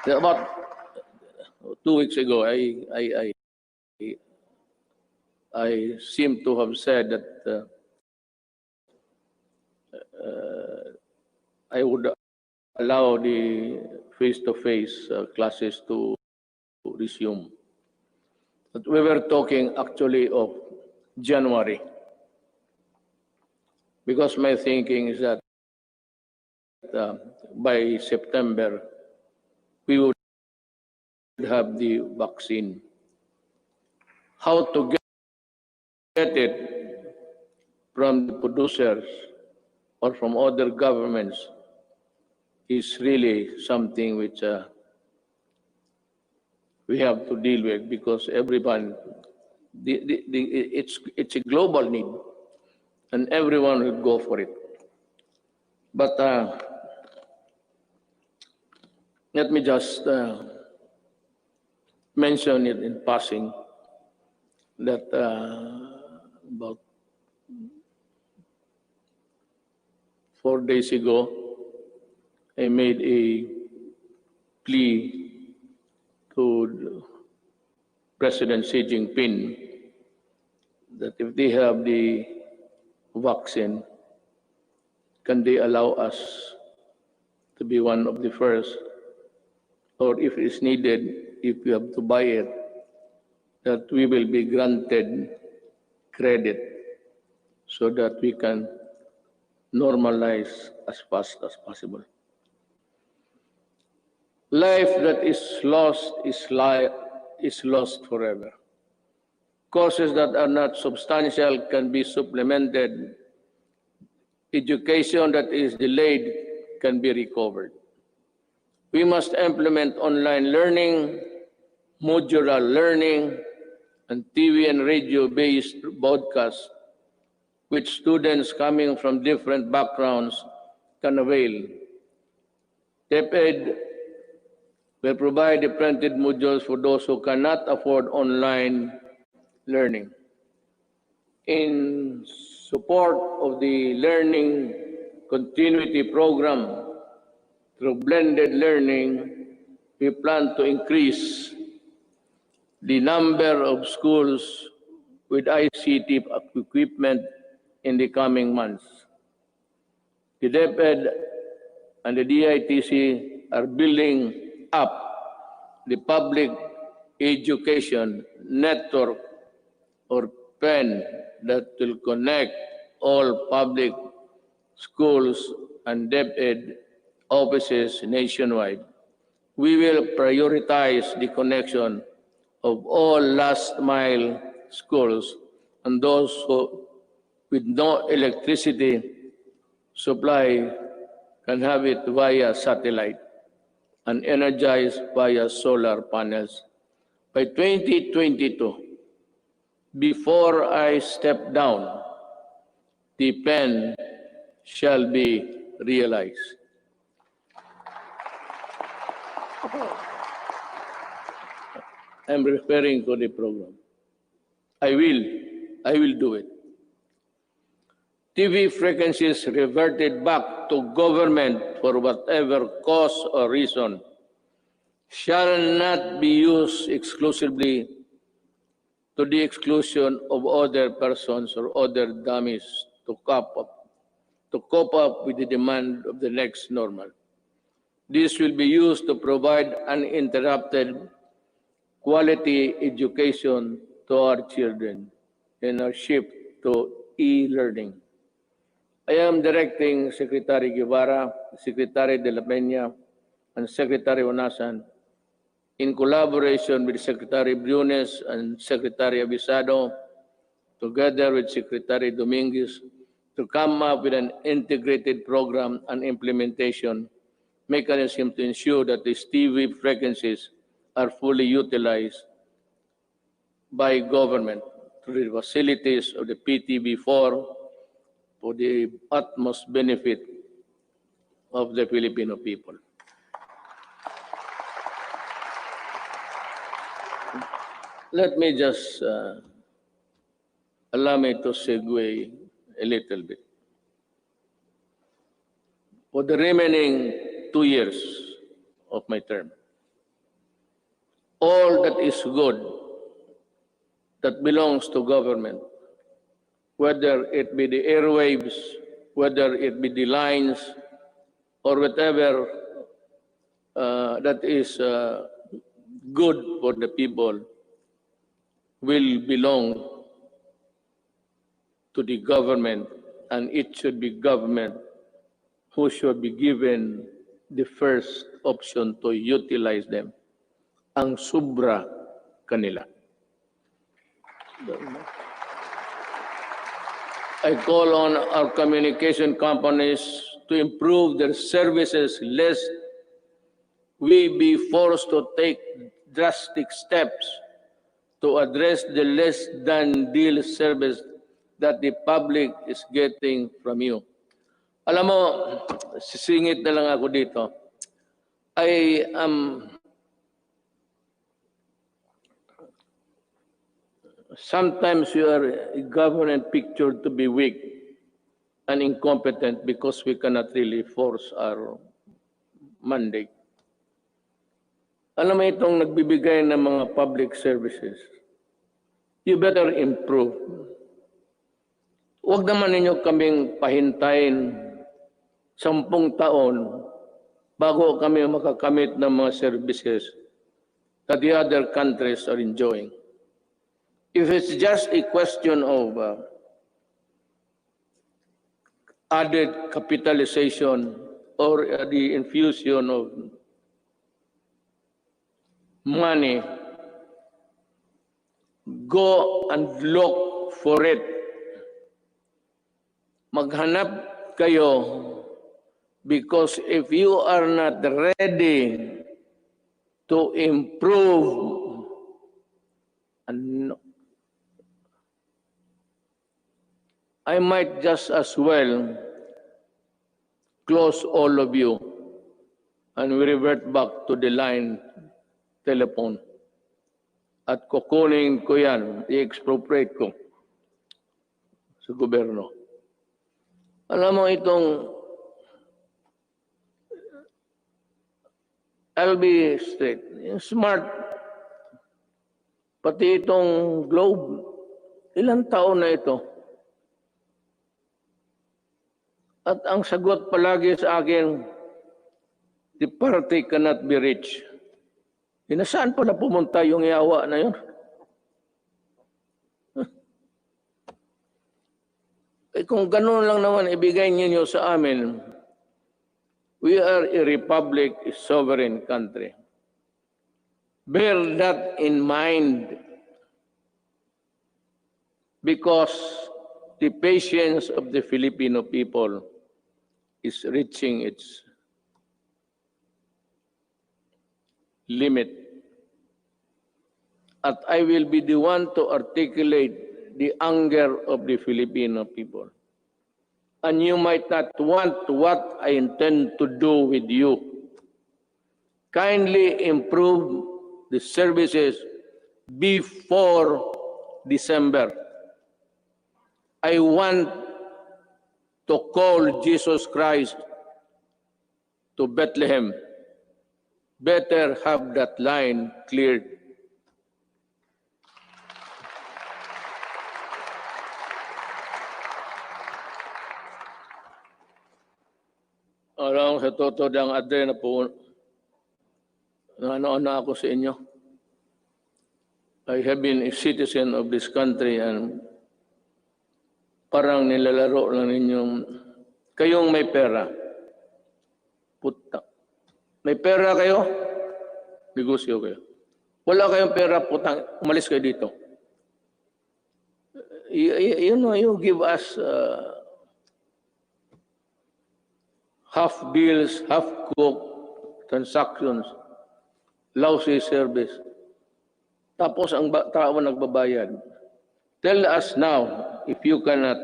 About 2 weeks ago, I seem to have said that I would allow the face-to-face classes to resume. But we were talking actually of January, because my thinking is that by September, we would have the vaccine. How to get it from the producers or from other governments is really something which we have to deal with, because everyone, it's a global need, and everyone will go for it. But let me just mention it in passing that about 4 days ago, I made a plea to President Xi Jinping that if they have the vaccine, can they allow us to be one of the first, or if it's needed, if we have to buy it, that we will be granted credit so that we can normalize as fast as possible. Life that is lost is lost forever. Courses that are not substantial can be supplemented. Education that is delayed can be recovered. We must implement online learning, modular learning, and TV and radio-based broadcasts, which students coming from different backgrounds can avail. DepEd will provide the printed modules for those who cannot afford online learning. In support of the learning continuity program through blended learning, we plan to increase the number of schools with ICT equipment in the coming months. The DepEd and the DITC are building up the public education network, or PEN, that will connect all public schools and DepEd offices nationwide. We will prioritize the connection of all last mile schools and those with no electricity supply can have it via satellite and energized via solar panels. By 2022, before I step down, the PEN shall be realized. I'm referring to the program. I will do it. TV frequencies reverted back to government for whatever cause or reason shall not be used exclusively to the exclusion of other persons or other dummies to cope up with the demand of the next normal. This will be used to provide uninterrupted quality education to our children in our shift to e-learning. I am directing Secretary Guevara, Secretary De La Peña, and Secretary Onasan, in collaboration with Secretary Briones and Secretary Abisado, together with Secretary Dominguez, to come up with an integrated program and implementation mechanism to ensure that these TV frequencies are fully utilized by government through the facilities of the PTV4 for the utmost benefit of the Filipino people. Let me just allow me to segue a little bit. For the remaining 2 years of my term, all that is good that belongs to government, whether it be the airwaves, whether it be the lines, or whatever that is good for the people will belong to the government, and it should be government who should be given the first option to utilize them. Ang sobra kanila. I call on our communication companies to improve their services lest we be forced to take drastic steps to address the less than deal service that the public is getting from you. Alam mo, sisingit na lang ako dito. I am sometimes you are government pictured to be weak and incompetent because we cannot really force our mandate. Alam mo itong nagbibigay ng mga public services, you better improve. Huwag naman ninyo kaming pahintayin 10 taon bago kami makakamit ng mga services that the other countries are enjoying. If it's just a question of added capitalization or the infusion of money, go and look for it. Maghanap kayo because if you are not ready to improve, I might just as well close all of you and we revert back to the line telephone. At kukunin ko yan, i-expropriate ko sa gobyerno. Alam mo itong, I'll be straight, smart, pati itong Globe, ilang taon na ito. At ang sagot palagi sa akin, the party cannot be rich. Saan pala pumunta yung yawa na yun? Kung ganun lang naman ibigay niyo sa amin, we are a republic, a sovereign country. Bear that in mind because the patience of the Filipino people is reaching its limit. At I will be the one to articulate the anger of the Filipino people. And you might not want what I intend to do with you. Kindly improve the services before December. I want to call Jesus Christ to Bethlehem. Better have that line cleared. Alam sa totoo ang adre na po, ano ako sa inyo. I have been a citizen of this country and parang nilalaro lang ninyong, kayong may pera. Puta. May pera kayo? Negosyo kayo. Wala kayong pera, putang, umalis kayo dito. You know, you give us half deals, half cooked transactions, lousy service. Tapos ang tao nagbabayad. Tell us now if you cannot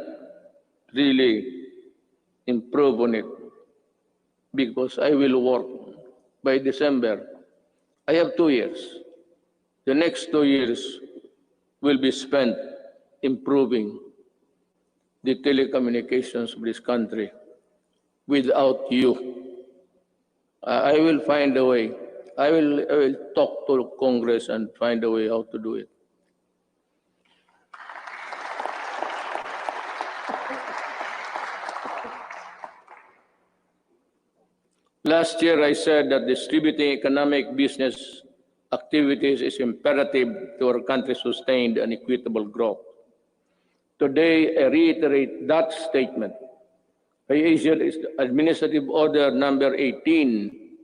really improve on it. Because I will work by December. I have 2 years. The next 2 years will be spent improving the telecommunications of this country. Without you, I will find a way. I will talk to Congress and find a way how to do it. Last year, I said that distributing economic business activities is imperative to our country's sustained and equitable growth. Today, I reiterate that statement. I issued Administrative Order Number 18,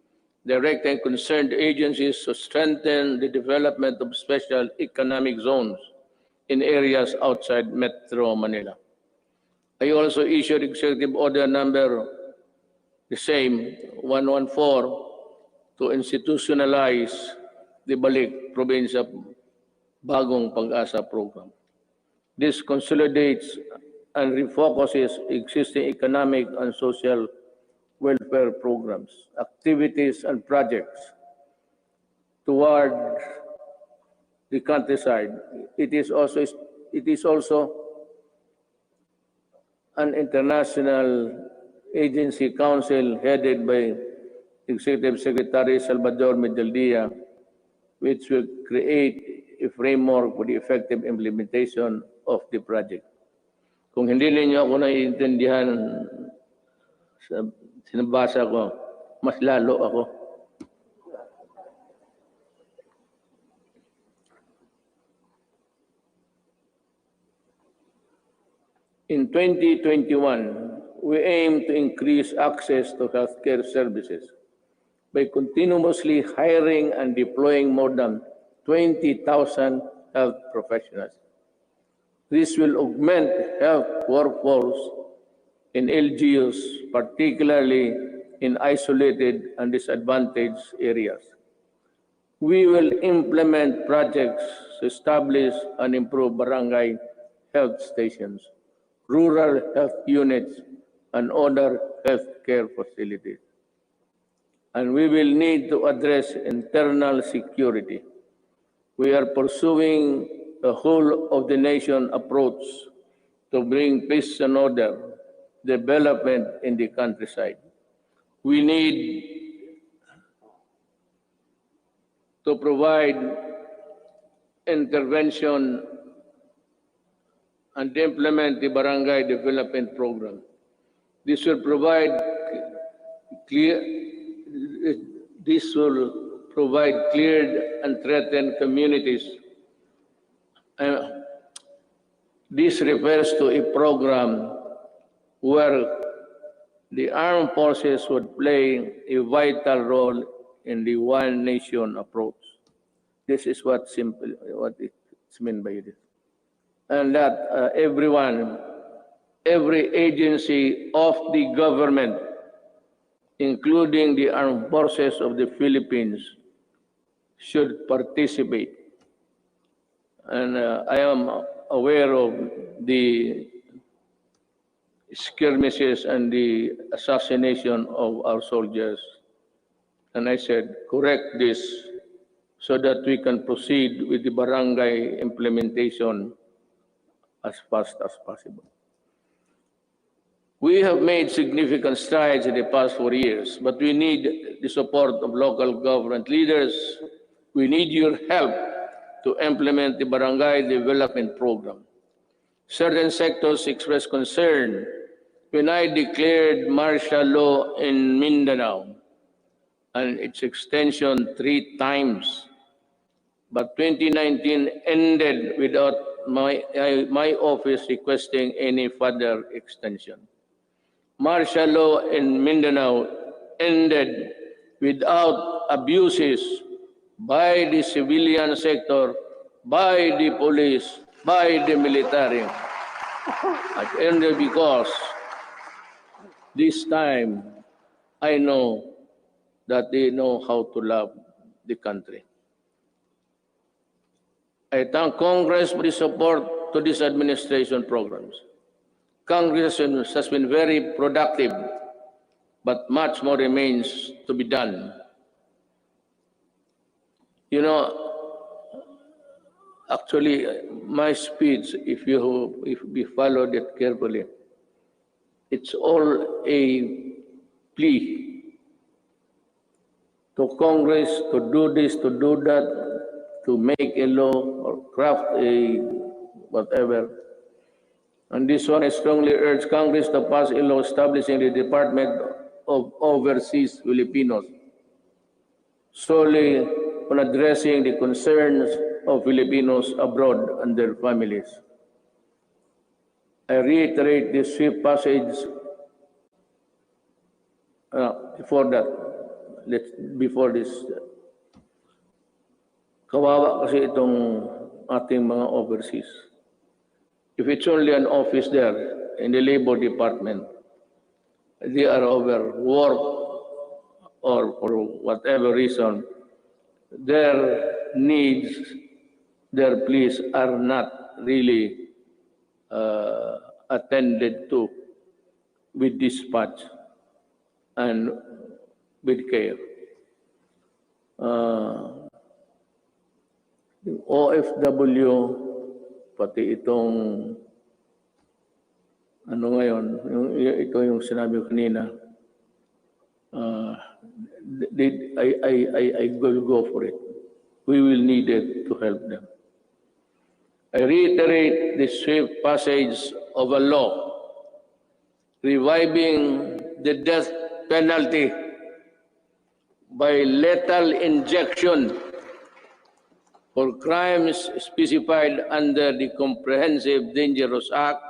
directing concerned agencies to strengthen the development of special economic zones in areas outside Metro Manila. I also issued Executive Order Number the same 114 to institutionalize the Balik Probinsya Bagong Pag-asa program. This consolidates and refocuses existing economic and social welfare programs, activities, and projects toward the countryside. It is also an international agency council headed by Executive Secretary Salvador Medialdia, which will create a framework for the effective implementation of the project. Kung hindi ninyo ako naiintindihan sa sinabasa ko, mas lalo ako. In 2021, we aim to increase access to healthcare services by continuously hiring and deploying more than 20,000 health professionals. This will augment health workforce in LGUs, particularly in isolated and disadvantaged areas. We will implement projects to establish and improve barangay health stations, rural health units, and other healthcare facilities. And we will need to address internal security. We are pursuing a whole of the nation approach to bring peace and order, development in the countryside. We need to provide intervention and implement the barangay development program. This will provide cleared and threatened communities. This refers to a program where the armed forces would play a vital role in the one nation approach. This is what it's meant by this. And that every agency of the government, including the armed forces of the Philippines, should participate. And I am aware of the skirmishes and the assassination of our soldiers. And I said, correct this so that we can proceed with the barangay implementation as fast as possible. We have made significant strides in the past 4 years, but we need the support of local government leaders. We need your help to implement the barangay development program. Certain sectors expressed concern when I declared martial law in Mindanao and its extension 3 times. But 2019 ended without my office requesting any further extension. Martial law in Mindanao ended without abuses by the civilian sector, by the police, by the military. It ended because this time I know that they know how to love the country. I thank Congress for the support to these administration programs. Congress has been very productive, but much more remains to be done. You know, actually, my speech, if we followed it carefully, it's all a plea to Congress to do this, to do that, to make a law or craft a whatever. And this one, I strongly urge Congress to pass a law establishing the Department of overseas Filipinos, solely on addressing the concerns of Filipinos abroad and their families. I reiterate the swift passage before this. Kawawa kasi itong ating mga overseas. If it's only an office there in the Labor Department, they are overworked or for whatever reason, their needs, their pleas are not really attended to with dispatch and with care. Yung OFW, pati itong ano ngayon, ito yung sinabi ko kanina, I will go for it. We will need it to help them. I reiterate the swift passage of a law reviving the death penalty by lethal injection for crimes specified under the Comprehensive Dangerous Act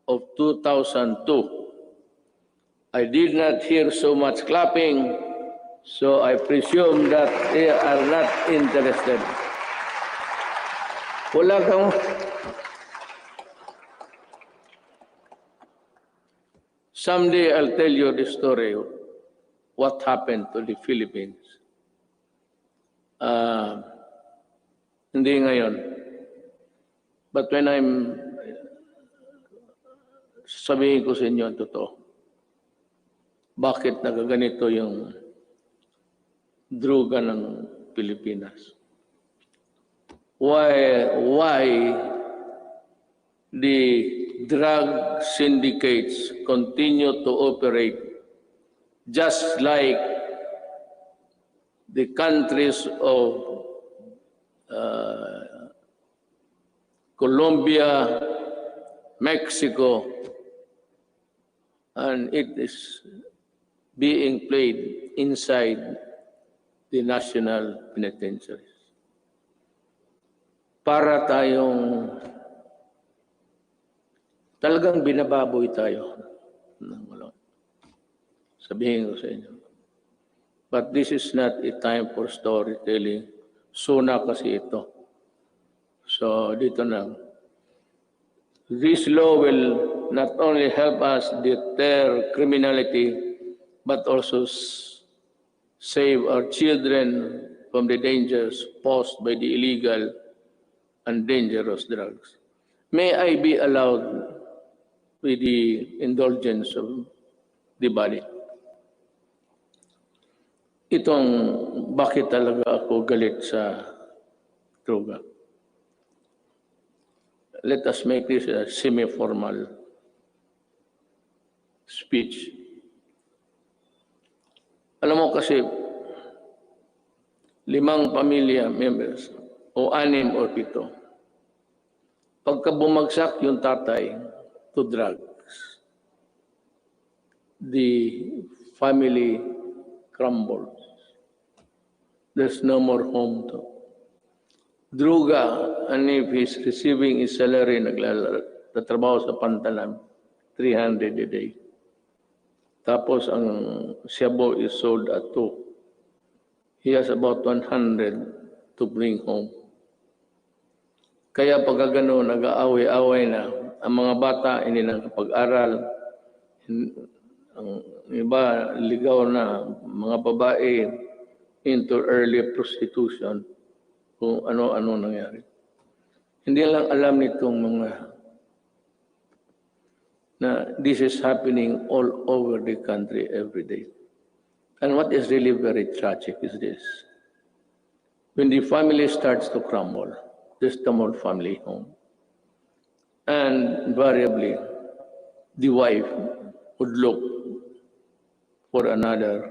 of 2002. I did not hear so much clapping, so I presume that they are not interested. Wala kang... Someday I'll tell you the story of what happened to the Philippines. Hindi ngayon. But when sabihin ko sa inyo ang totoo, bakit nagaganito yung droga ng Pilipinas? Why the drug syndicates continue to operate just like the countries of Colombia, Mexico, and it is being played inside the national penitentiaries. Para tayong talagang binababoy tayo. Sabihin ko sa inyo. But this is not a time for storytelling. SONA kasi ito. So dito na. This law will not only help us deter criminality, but also save our children from the dangers posed by the illegal and dangerous drugs. May I be allowed with the indulgence of the body? Itong bakit talaga ako galit sa droga. Let us make this a semi-formal speech. Alam mo kasi, 5 pamilya members, o 6 o 7, pagka bumagsak yung tatay to drugs, the family crumbles. There's no more home to. Druga, and if he's receiving his salary, nagtatrabaho sa pantalan, 300 a day. Tapos ang shabu is sold at 2. He has about 100 to bring home. Kaya pagka gano'n, nag-aaway-aaway na, ang mga bata hindi nakapag-aral, ang iba ligaw na, mga babae into early prostitution, kung ano-ano nangyari. Hindi lang alam nitong mga na this is happening all over the country every day. And what is really very tragic is this. When the family starts to crumble, there's no more family home. And invariably, the wife would look for another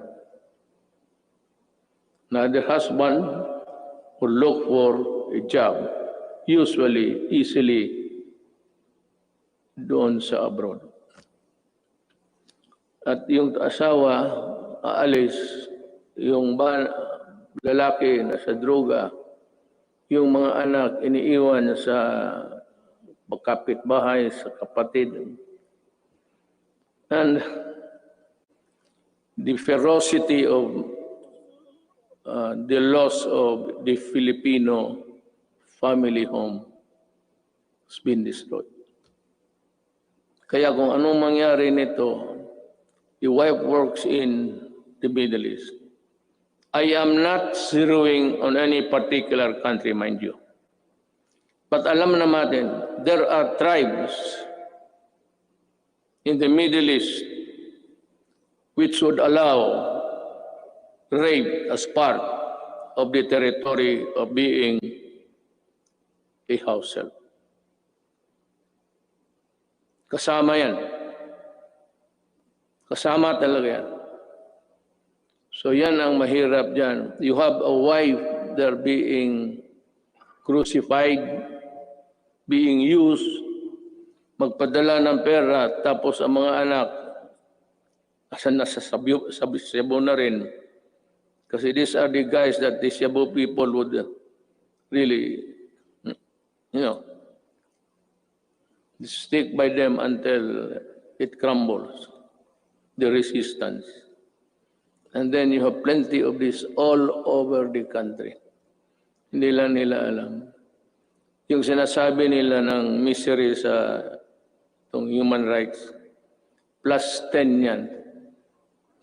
husband would look for a job, usually easily doon sa abroad. at yung asawa aalis, yung lalaki na sa droga, yung mga anak iniiwan sa kapitbahay, sa kapatid. And the ferocity of the loss of the Filipino family home has been destroyed. Kaya kung anong mangyari nito, the wife works in the Middle East. I am not zeroing on any particular country, mind you. But alam natin, there are tribes in the Middle East which would allow rape as part of the territory of being a house help. Kasama yan. Kasama talaga yan. So yan ang mahirap dyan. You have a wife there being crucified, being used, magpadala ng pera, tapos ang mga anak, asan nasa Cebu na rin. Kasi these are the guys that the Cebu people would really, stick by them until it crumbles, the resistance. And then you have plenty of this all over the country. Hindi lang nila alam. Yung sinasabi nila ng misery sa human rights, plus 10 yan.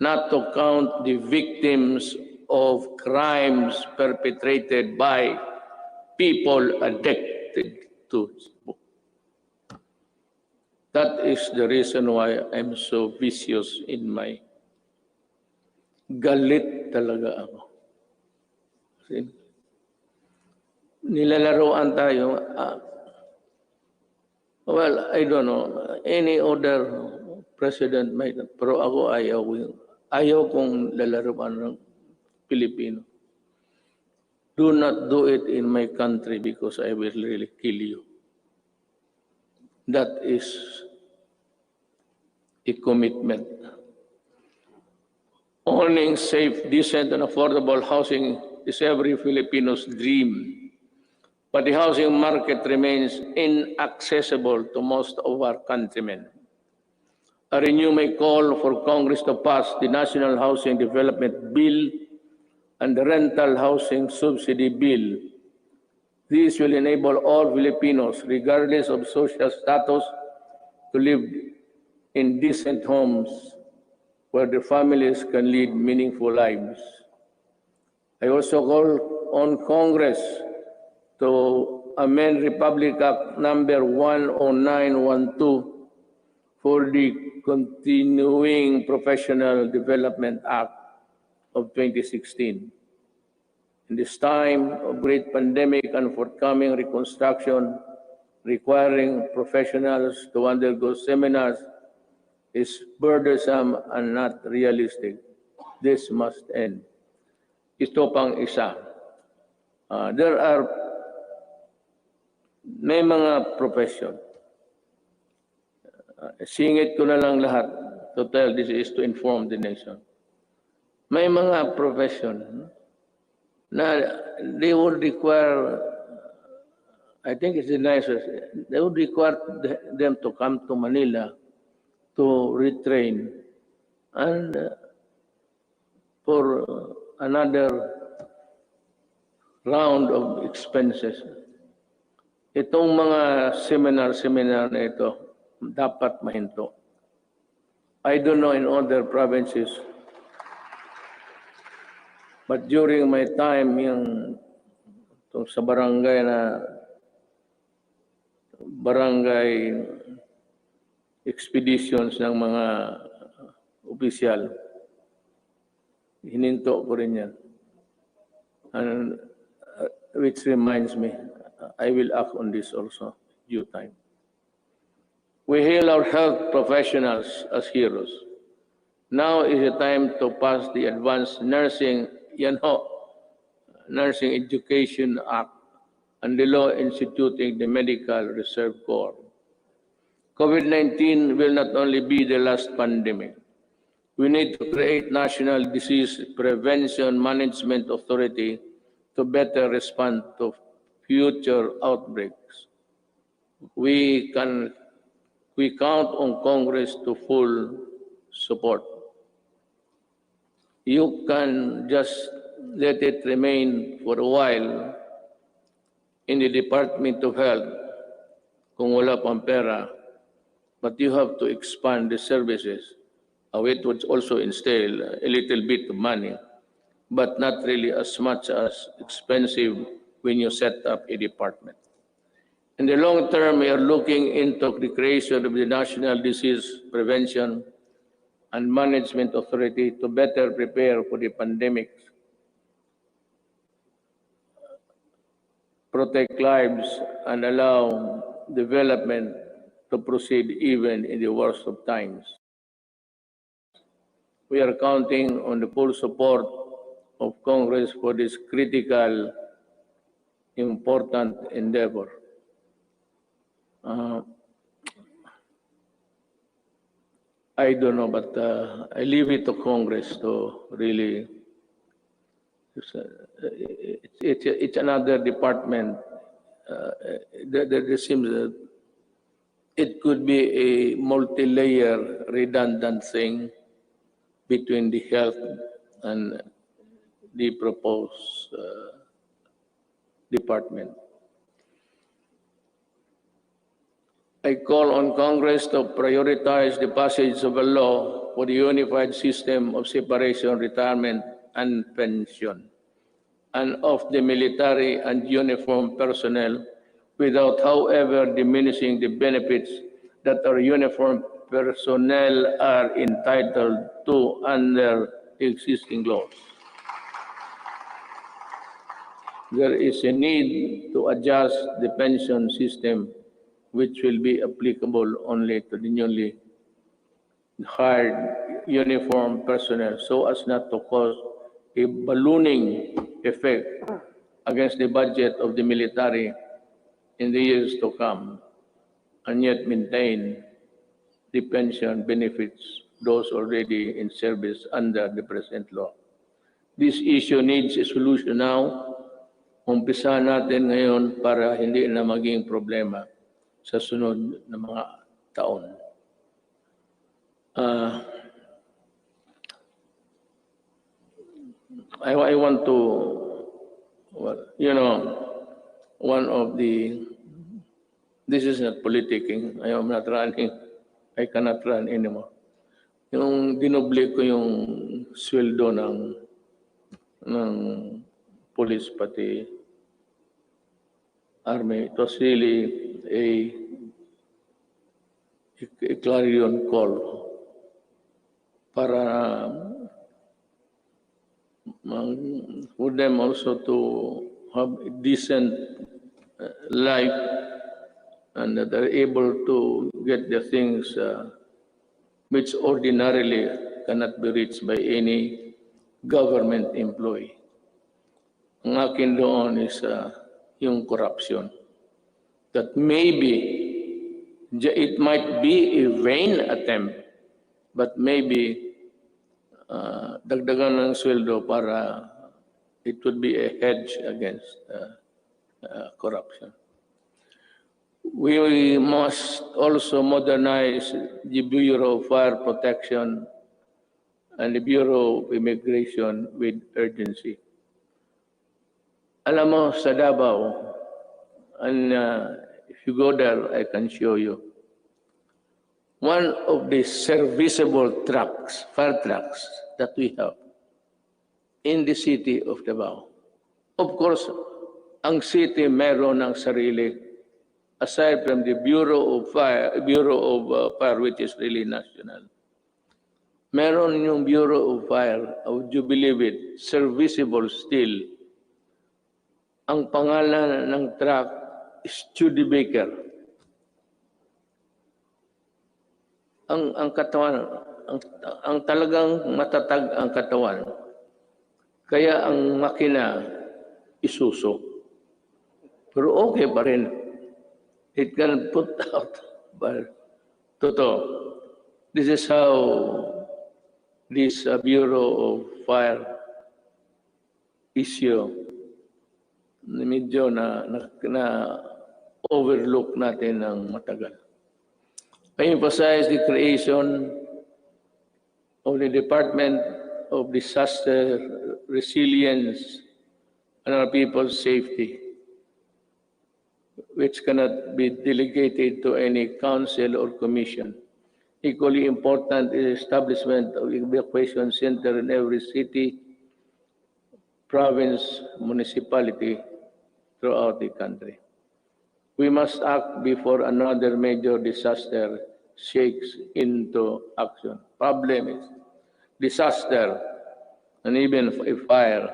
Not to count the victims of crimes perpetrated by people addicted to Cebu. That is the reason why I'm so vicious in my galit talaga ako. See? Nilalaroan tayo. Well, I don't know. Any other president might, pero ako ayaw kong lalaroan ng Pilipino. Do not do it in my country because I will really kill you. That is a commitment. Owning safe, decent, and affordable housing is every Filipino's dream. But the housing market remains inaccessible to most of our countrymen. I renew my call for Congress to pass the National Housing Development Bill and the Rental Housing Subsidy Bill. These will enable all Filipinos, regardless of social status, to live in decent homes where their families can lead meaningful lives. I also call on Congress to amend Republic Act number 10912 for the Continuing Professional Development Act of 2016. In this time of great pandemic and forthcoming reconstruction, requiring professionals to undergo seminars is burdensome and not realistic. This must end. Ito pang isa. May mga profession. Singit ko na lang lahat to tell this is to inform the nation. May mga profession na they would require, I think it's the nicest, they would require them to come to Manila to retrain and for another round of expenses. Itong mga seminar na ito, dapat mahinto. I don't know in other provinces, but during my time sa barangay expeditions ng mga opisyal, hininto ko rin yan. And which reminds me, I will act on this also due time. We hail our health professionals as heroes. Now is the time to pass the Advanced Nursing Education Act and the law instituting the Medical Reserve Corps. COVID-19 will not only be the last pandemic, We need to create National Disease Prevention Management Authority to better respond to future outbreaks. We count on Congress to full support. You can just let it remain for a while in the Department of Health kung wala pang pera, but you have to expand the services. It would also entail a little bit of money, but not really as much as expensive when you set up a department. In the long term, we are looking into the creation of the National Disease Prevention and Management Authority to better prepare for the pandemic, protect lives, and allow development to proceed even in the worst of times. We are counting on the full support of Congress for this critical, important endeavor. I don't know, but I leave it to Congress to really. It's another department. There seems that it could be a multi-layer, redundant thing between the health and the proposed department. I call on Congress to prioritize the passage of a law for the unified system of separation, retirement, and pension, and of the military and uniformed personnel without, however, diminishing the benefits that our uniformed personnel are entitled to under existing laws. There is a need to adjust the pension system, which will be applicable only to the newly hired uniformed personnel, so as not to cause a ballooning effect against the budget of the military in the years to come, and yet maintain the pension benefits those already in service under the present law. This issue needs a solution now. Umpisa natin ngayon para hindi na maging problema sa sunod na mga taon. I want to, one of the, this is not politicking, I am not running, I cannot run anymore. Yung dinoble ko yung sweldo ng police pati army, it was really a clarion call para for them also to have a decent life and that they're able to get the things which ordinarily cannot be reached by any government employee. Ang akin doon is yung corruption. That maybe it might be a vain attempt, but maybe dagdagan ng sweldo para it would be a hedge against corruption. We must also modernize the Bureau of Fire Protection and the Bureau of Immigration with urgency. Alam mo, sa Davao, and if you go there, I can show you. One of the serviceable trucks, fire trucks that we have in the city of Davao. Of course, ang city meron ng sarili, aside from the Bureau of Fire, which is really national. Meron yung Bureau of Fire, would you believe it, serviceable still. Ang pangalan ng truck is Studebaker. Ang katawan, ang talagang matatag ang katawan. Kaya ang makina isuso. Pero okay pa rin. It can put out. But totoo. This is how this Bureau of Fire issue medyo na overlook natin ng matagal. I emphasize the creation of the Department of Disaster Resilience and our people's safety, which cannot be delegated to any council or commission. Equally important is the establishment of evacuation center in every city, province, municipality throughout the country. We must act before another major disaster shakes into action. Problem is disaster and even a fire.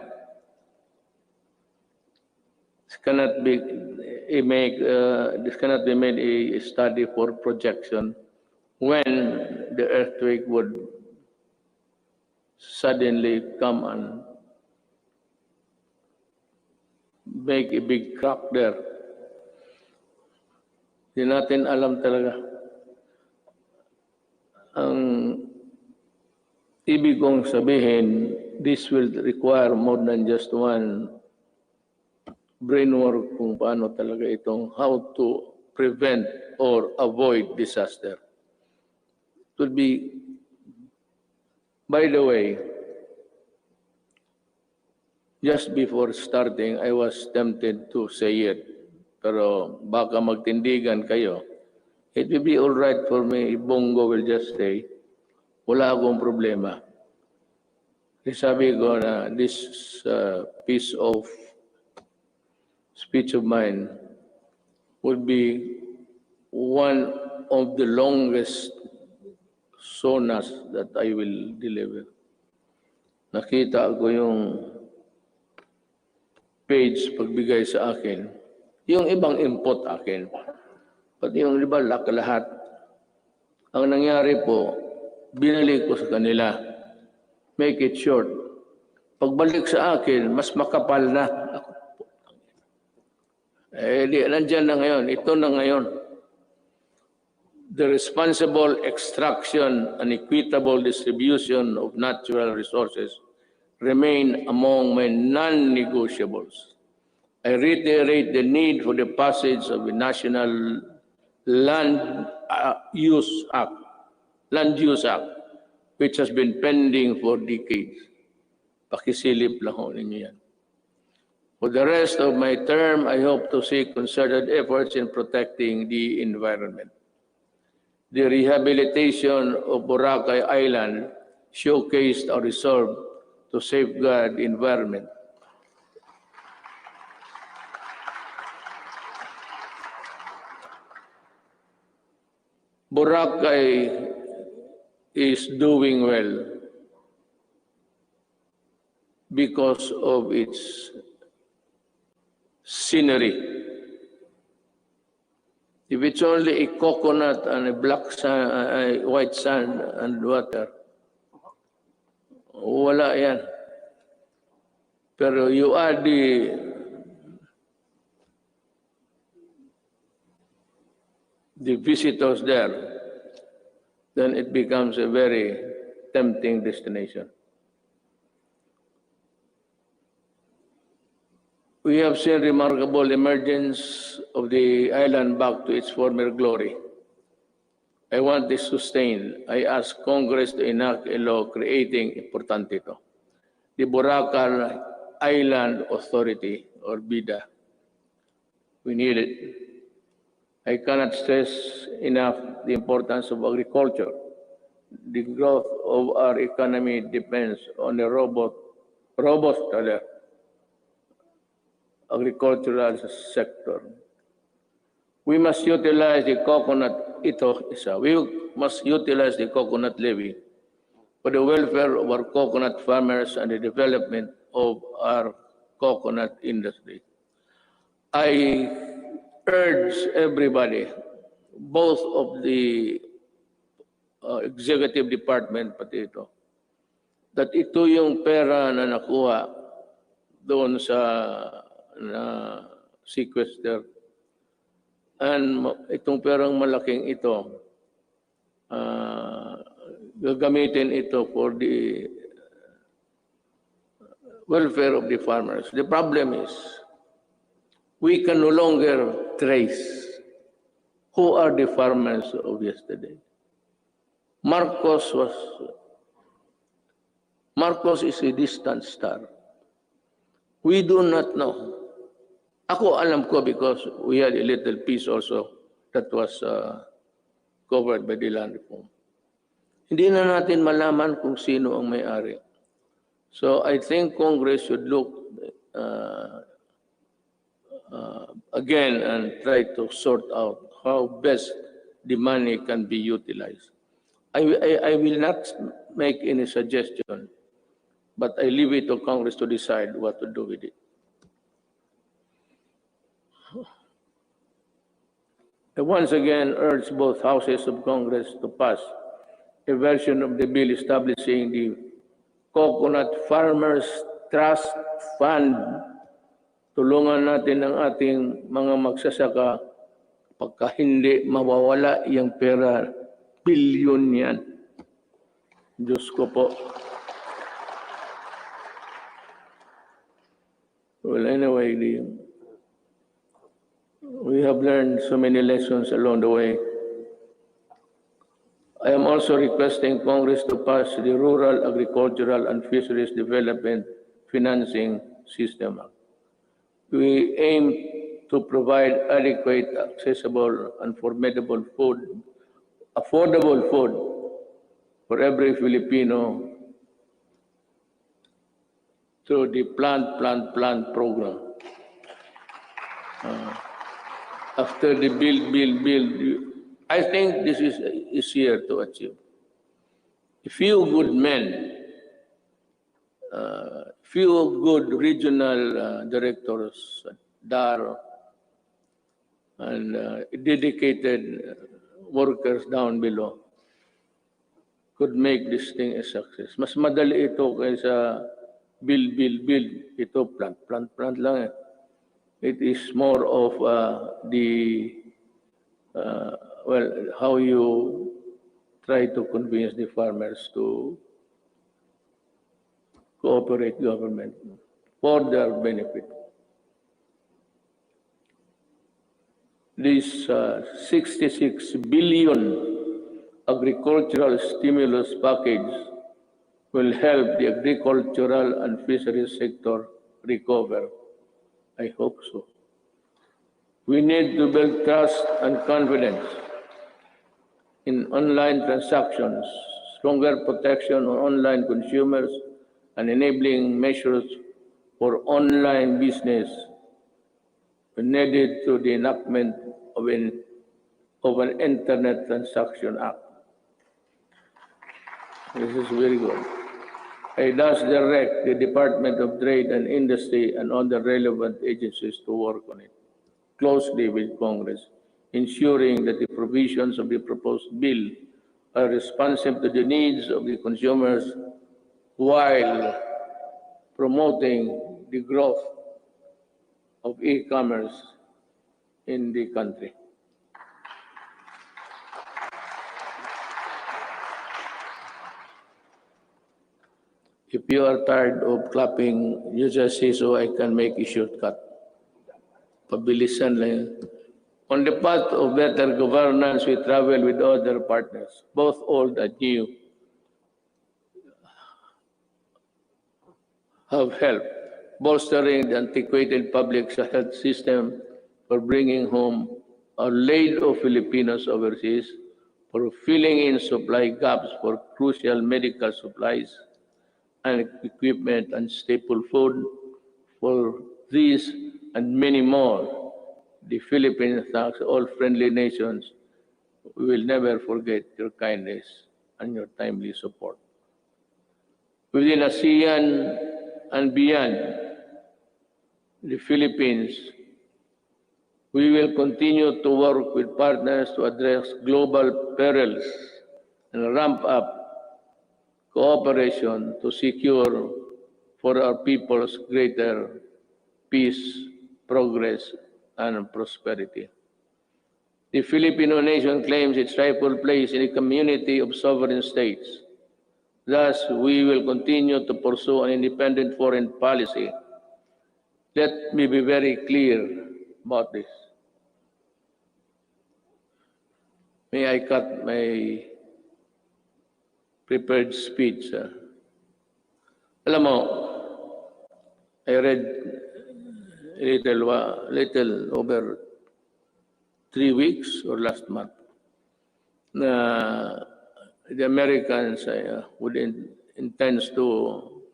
This cannot be made a study for projection when the earthquake would suddenly come and make a big crack there. Hindi natin alam talaga. Ang ibig kong sabihin, this will require more than just one brainwork kung paano talaga itong how to prevent or avoid disaster. It would be, by the way, just before starting, I was tempted to say it. Pero baka magtindigan kayo. It will be all right for me if Bongo will just say, wala akong problema. Sabi ko na this piece of speech of mine would be one of the longest SONAs that I will deliver. Nakita ko yung page pagbigay sa akin. Yung ibang input akin. Pati yung iba lahat. Ang nangyari po, binalik ko sa kanila. Make it short. Pagbalik sa akin, mas makapal na. Nandyan na ngayon. Ito na ngayon. The responsible extraction and equitable distribution of natural resources remain among my non-negotiables. I reiterate the need for the passage of the National Land Use Act, which has been pending for decades. Pakisilip lang ho ninyo yan. For the rest of my term, I hope to see concerted efforts in protecting the environment. The rehabilitation of Boracay Island showcased our resolve to safeguard the environment. Boracay is doing well because of its scenery. If it's only a coconut and a black sand, white sand and water, wala yan. Pero you add the visitors there, then it becomes a very tempting destination. We have seen remarkable emergence of the island back to its former glory. I want this sustained. I ask Congress to enact a law creating, importante ito, the Boracay Island Authority or BIDA. We need it. I cannot stress enough the importance of agriculture. The growth of our economy depends on a robust agricultural sector. We must utilize the coconut levy for the welfare of our coconut farmers and the development of our coconut industry. I urge everybody, both of the executive department pati ito, that ito yung pera na nakuha doon sa sequester. And itong perang malaking ito, gagamitin ito for the welfare of the farmers. The problem is we can no longer trace who are the farmers of yesterday. Marcos is a distant star. We do not know. Ako alam ko because we had a little piece also that was covered by the land reform. Hindi na natin malaman kung sino ang may-ari. So I think Congress should look again and try to sort out how best the money can be utilized. I will not make any suggestion, but I leave it to Congress to decide what to do with it. I once again urge both houses of Congress to pass a version of the bill establishing the Coconut Farmers Trust Fund. Tulungan natin ang ating mga magsasaka pagka hindi mawawala yung pera, bilyon yan. Diyos ko po. Well, anyway, we have learned so many lessons along the way. I am also requesting Congress to pass the Rural, Agricultural, and Fisheries Development Financing System Act. We aim to provide adequate, accessible, and affordable food for every Filipino through the Plant program. After the build, I think this is easier to achieve. A few good men, few good regional directors, DAR, and dedicated workers down below could make this thing a success. Mas madali ito kaysa build. Ito plant lang. It is more of how you try to convince the farmers to cooperate government for their benefit. This 66 billion agricultural stimulus package will help the agricultural and fisheries sector recover. I hope so. We need to build trust and confidence in online transactions, stronger protection on online consumers, and enabling measures for online business needed to the enactment of an Internet Transaction Act. This is very good. I thus direct the Department of Trade and Industry and other relevant agencies to work on it closely with Congress, ensuring that the provisions of the proposed bill are responsive to the needs of the consumers while promoting the growth of e-commerce in the country. If you are tired of clapping, you just say so I can make a shortcut. Pabilisan lang yan. On the path of better governance, we travel with other partners, both old and new, have helped bolstering the antiquated public health system, for bringing home a load of Filipinos overseas, for filling in supply gaps for crucial medical supplies and equipment and staple food. For these and many more, the Philippines thanks all friendly nations. We will never forget your kindness and your timely support. Within ASEAN and beyond the Philippines, we will continue to work with partners to address global perils and ramp up cooperation to secure for our peoples greater peace, progress, and prosperity. The Filipino nation claims its rightful place in a community of sovereign states Thus, we will continue to pursue an independent foreign policy. Let me be very clear about this. May I cut my prepared speech? Alam mo, I read little over 3 weeks or last month na the Americans intends to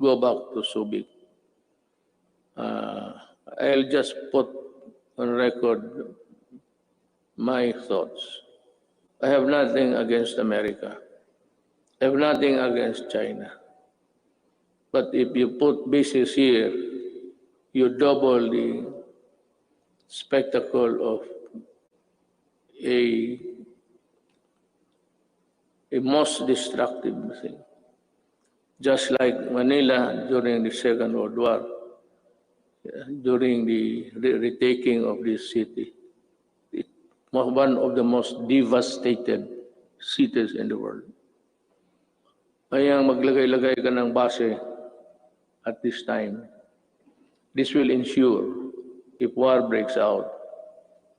go back to Subic. I'll just put on record my thoughts. I have nothing against America. I have nothing against China. But if you put bases here, you double the spectacle of a most destructive thing. Just like Manila during the Second World War, during the retaking of this city, one of the most devastated cities in the world. Kaya maglagay-lagay ka ng base at this time. This will ensure if war breaks out,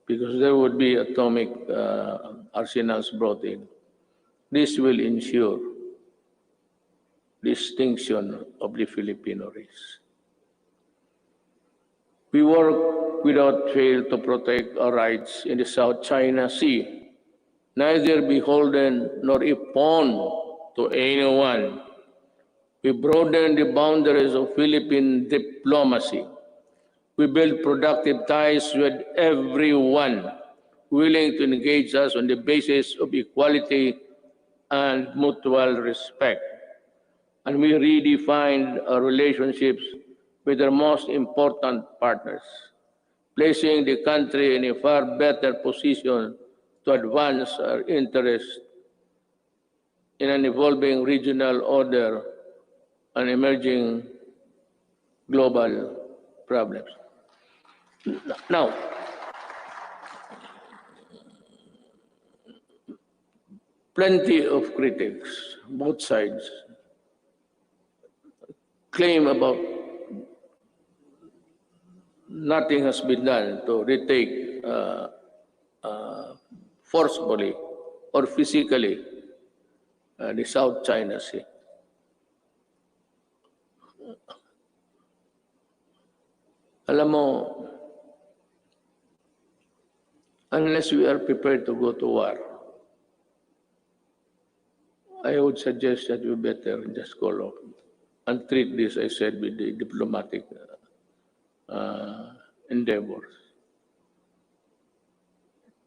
because there would be atomic arsenals brought in, this will ensure the extinction of the Filipino race. We work without fail to protect our rights in the South China Sea, neither beholden nor a pawn to anyone. We broaden the boundaries of Philippine diplomacy. We build productive ties with everyone willing to engage us on the basis of equality and mutual respect. And we redefined our relationships with our most important partners, placing the country in a far better position to advance our interests in an evolving regional order and emerging global problems. Now, plenty of critics, both sides, claim about nothing has been done to retake forcefully or physically the South China Sea. Alam mo, unless we are prepared to go to war, I would suggest that we better just call off and treat this, I said, with the diplomatic endeavors.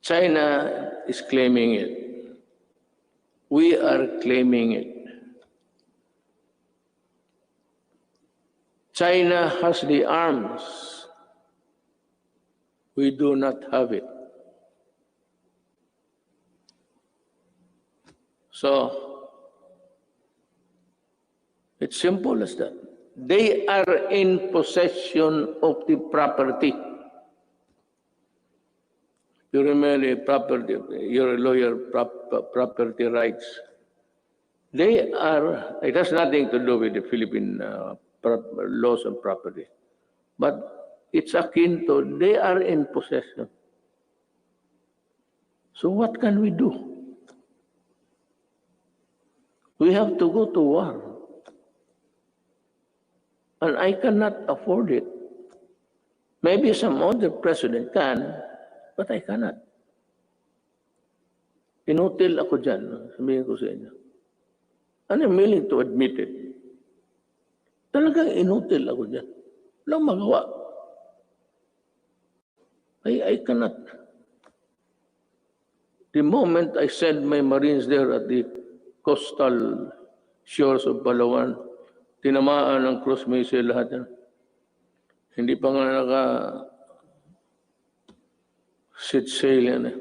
China is claiming it. We are claiming it. China has the arms. We do not have it. So, it's simple as that. They are in possession of the property. You remember property, you're a lawyer, property rights. They are, it has nothing to do with the Philippine laws on property. But it's akin to, they are in possession. So what can we do? We have to go to war. And I cannot afford it. Maybe some other president can, but I cannot. Inutil ako dyan, sabihin ko sa inyo. And I'm willing to admit it. Talagang inutil ako dyan. Walang magawa. I cannot. The moment I send my Marines there at the coastal shores of Palawan, tinamaan ng cruise missile lahat yan. Hindi pa nga set sail yan eh.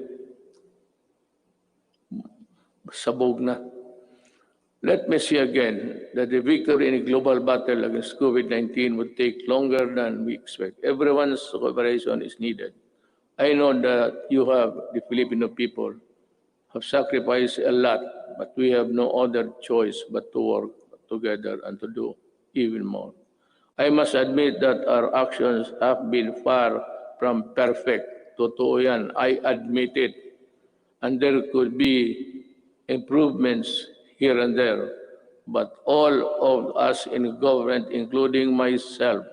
Sabog na. Let me see again that the victory in a global battle against COVID-19 would take longer than we expect. Everyone's cooperation is needed. I know that you have, the Filipino people, have sacrificed a lot, but we have no other choice but to work together and to do even more. I must admit that our actions have been far from perfect. Totoo yan, I admit it. And there could be improvements here and there. But all of us in government, including myself,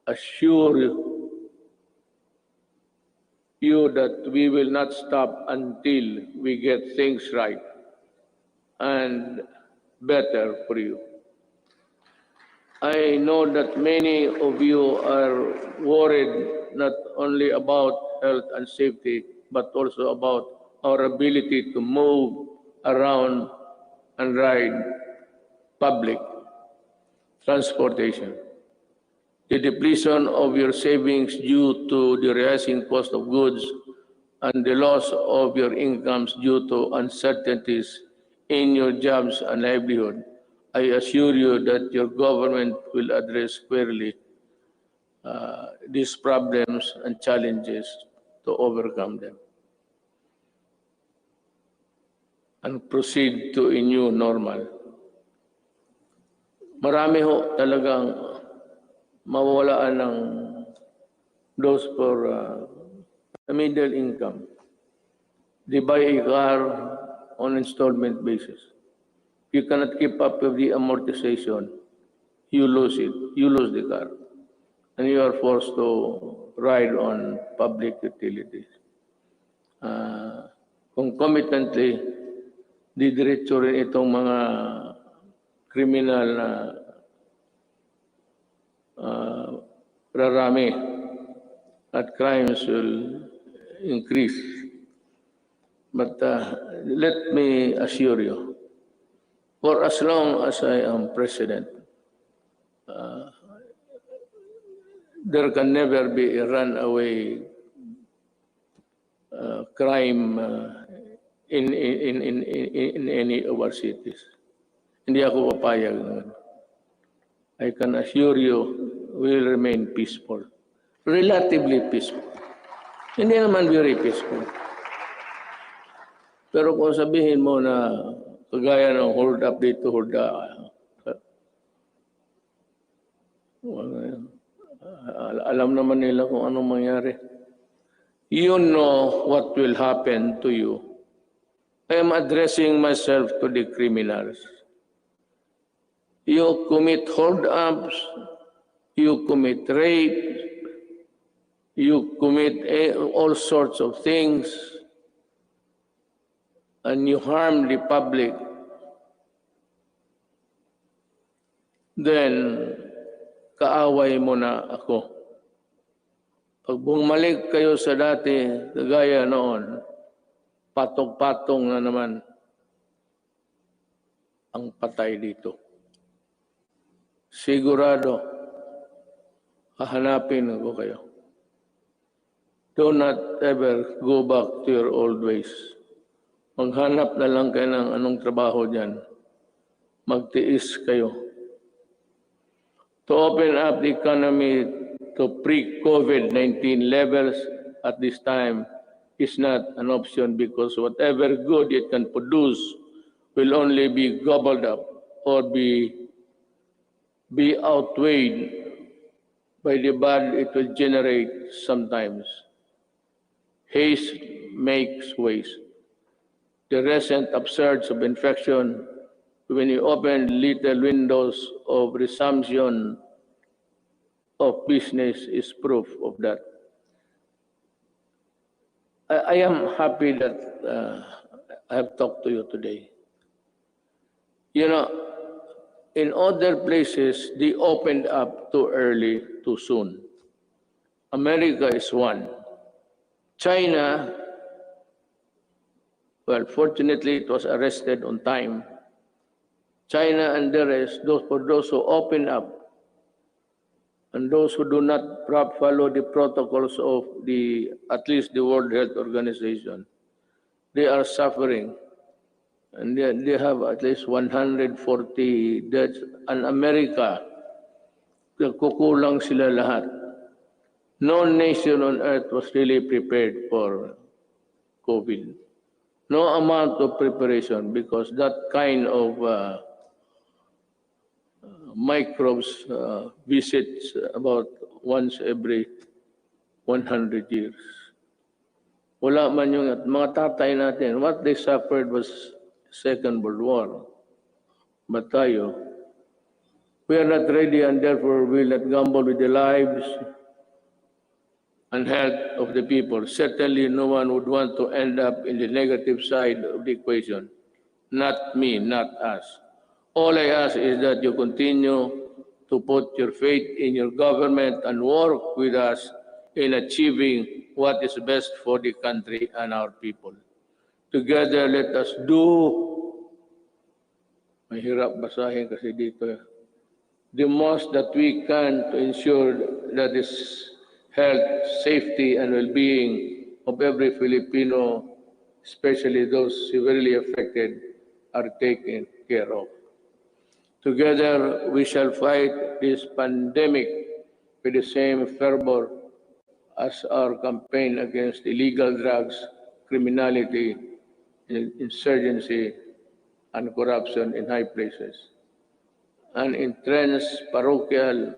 assure you that we will not stop until we get things right and better for you. I know that many of you are worried not only about health and safety, but also about our ability to move around and ride public transportation. The depletion of your savings due to the rising cost of goods and the loss of your incomes due to uncertainties in your jobs and livelihood, I assure you that your government will address squarely these problems and challenges to overcome them and proceed to a new normal. Marami ho talagang mawawalaan ng those for a middle income. They buy a car on installment basis. You cannot keep up with the amortization. You lose it. You lose the car. And you are forced to ride on public utilities. Concomitantly, didiretso rin itong mga kriminal na rarami at crimes will increase. But let me assure you, for as long as I am president, there can never be a runaway crime in any of our cities. Hindi ako papayag na. I can assure you, we will remain peaceful. Relatively peaceful. Hindi naman very peaceful. Pero kung sabihin mo na kagaya ng hold up dito, hold up, alam naman nila kung anong mangyari. You know what will happen to you. I am addressing myself to the criminals. You commit hold-ups, you commit rape, you commit all sorts of things, and you harm the public, then kaaway mo na ako. Pag bumalik kayo sa dati, kagaya noon, patong-patong na naman ang patay dito. Sigurado, hahanapin ko kayo. Do not ever go back to your old ways. Maghanap na lang kayo ng anong trabaho dyan. Magtiis kayo. To open up the economy to pre-COVID-19 levels at this time is not an option because whatever good it can produce will only be gobbled up or be outweighed by the bad it will generate sometimes. Haste makes waste. The recent upsurge of infection, when you open little windows of resumption of business, is proof of that. I am happy that I have talked to you today. You know, in other places, they opened up too early, too soon. America is one. China, well, fortunately, it was arrested on time. China and the rest, for those who open up and those who do not follow the protocols of at least the World Health Organization, they are suffering. And they have at least 140 deaths. And America, kukulang sila lahat. No nation on earth was really prepared for COVID. No amount of preparation because that kind of microbes visits about once every 100 years. Wala man yung at mga tatay natin, what they suffered was Second World War. But tayo, we are not ready and therefore will not gamble with the lives and health of the people. Certainly no one would want to end up in the negative side of the equation. Not me, not us. All I ask is that you continue to put your faith in your government and work with us in achieving what is best for the country and our people. Together, let us do, mahirap basahin kasi dito, the most that we can to ensure that this health, safety, and well-being of every Filipino, especially those severely affected, are taken care of. Together, we shall fight this pandemic with the same fervor as our campaign against illegal drugs, criminality, insurgency, and corruption in high places, and entrenched parochial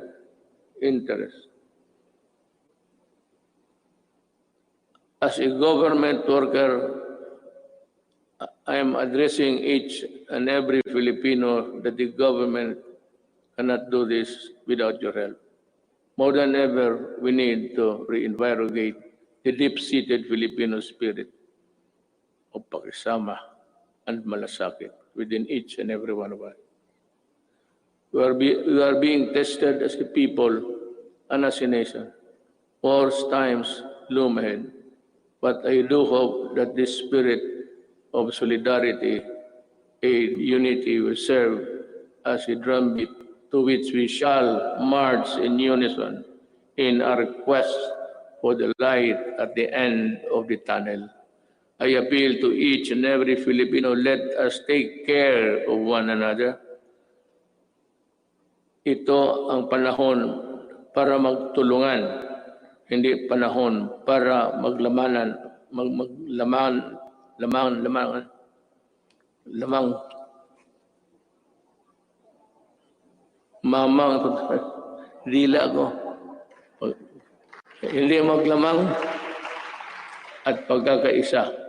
interests. As a government worker, I am addressing each and every Filipino that the government cannot do this without your help. More than ever, we need to reinvigorate the deep-seated Filipino spirit of pakisama and malasakit within each and every one of us. We are being tested as a people and as a nation. Worse times loom ahead. But I do hope that this spirit of solidarity and unity will serve as a drumbeat to which we shall march in unison in our quest for the light at the end of the tunnel. I appeal to each and every Filipino, let us take care of one another. Ito ang panahon para magtulungan, hindi panahon para mamang dila ko. Hindi maglamang at pagkakaisa.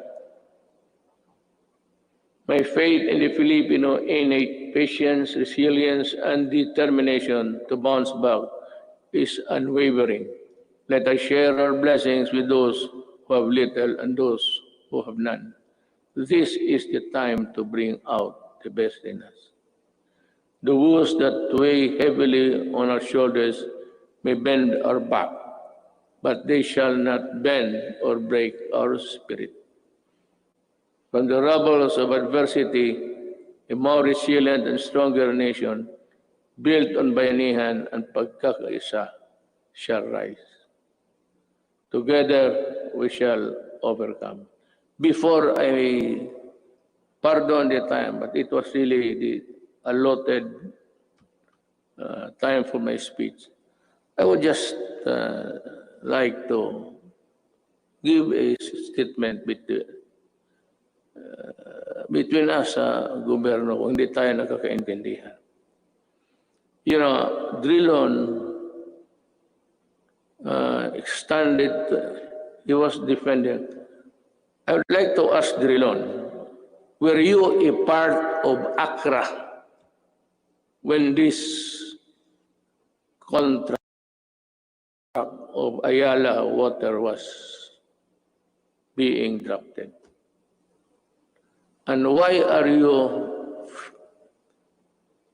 My faith in the Filipino innate patience, resilience, and determination to bounce back is unwavering. Let us share our blessings with those who have little and those who have none. This is the time to bring out the best in us. The woes that weigh heavily on our shoulders may bend our back, but they shall not bend or break our spirit. From the rubbles of adversity, a more resilient and stronger nation, built on bayanihan and pagkakaisa, shall rise. Together, we shall overcome. Before I pardon the time, but it was really the allotted time for my speech, I would just like to give a statement between us sa gobyerno kung hindi tayo nakakaintindihan. You know, Drilon extended, he was defending. I would like to ask Drilon, were you a part of ACRA when this contract of Ayala water was being drafted? And why are you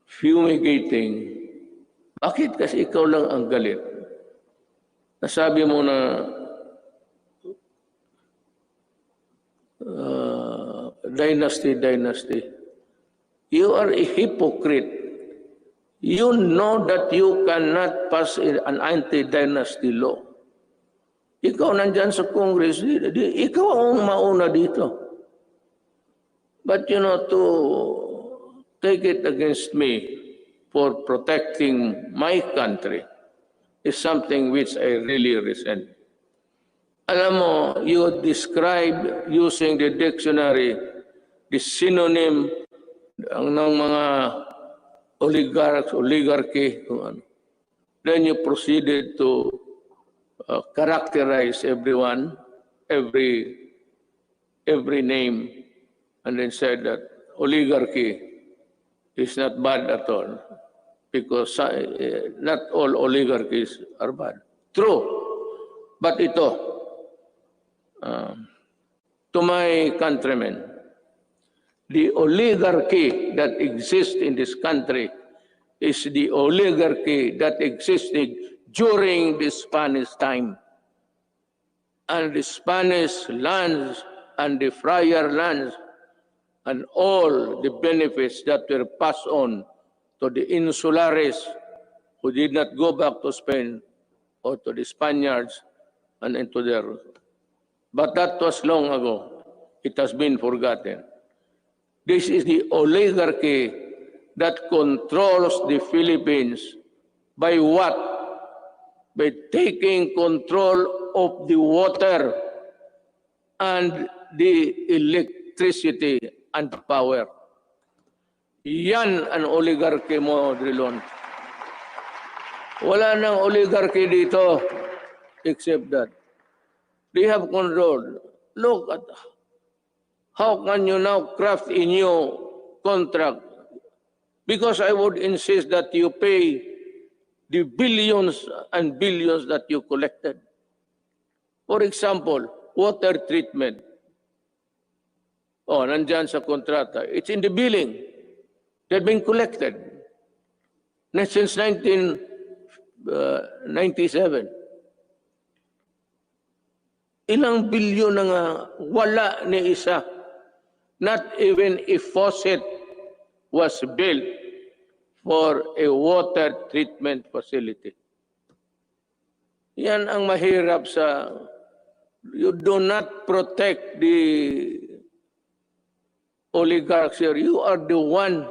fumigating? Bakit kasi ikaw lang ang galit? Nasabi mo na dynasty. You are a hypocrite. You know that you cannot pass an anti-dynasty law. Ikaw nandyan sa Congress, ikaw ang mauna dito. But you know, to take it against me for protecting my country is something which I really resent. Alam mo, you describe using the dictionary the synonym ng mga oligarchy, kung ano. Then you proceeded to characterize everyone, every name, and then said that oligarchy is not bad at all, because not all oligarchies are bad. True. But ito, to my countrymen, the oligarchy that exists in this country is the oligarchy that existed during the Spanish time. And the Spanish lands and the friar lands and all the benefits that were passed on to the insulares who did not go back to Spain, or to the Spaniards and into their... But that was long ago. It has been forgotten. This is the oligarchy that controls the Philippines. By what? By taking control of the water and the electricity and power. Yan ang oligarchy mo, Drilon. Wala nang oligarchy dito except that they have control. Look at how can you now craft a new contract? Because I would insist that you pay the billions and billions that you collected. For example, water treatment. Oh, nandyan sa kontrata. It's in the billing. They've been collected. Since 1997. Ilang bilyon na nga wala ni isa. Not even a faucet was built for a water treatment facility. Yan ang mahirap sa... You do not protect the oligarchs here. You are the one.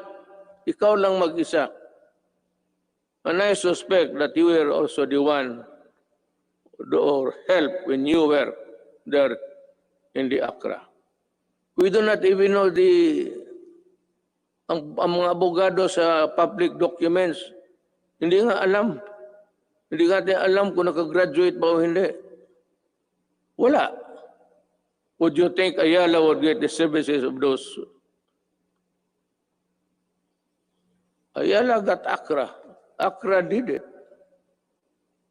Ikaw lang mag-isa. And I suspect that you were also the one or help when you were there in the Accra. We do not even know ang mga abogado sa public documents. Hindi nga alam. Hindi natin alam kung nakagraduate ba o hindi. Wala. Would you think Ayala would get the services of those? Ayala got Accra. Accra did it.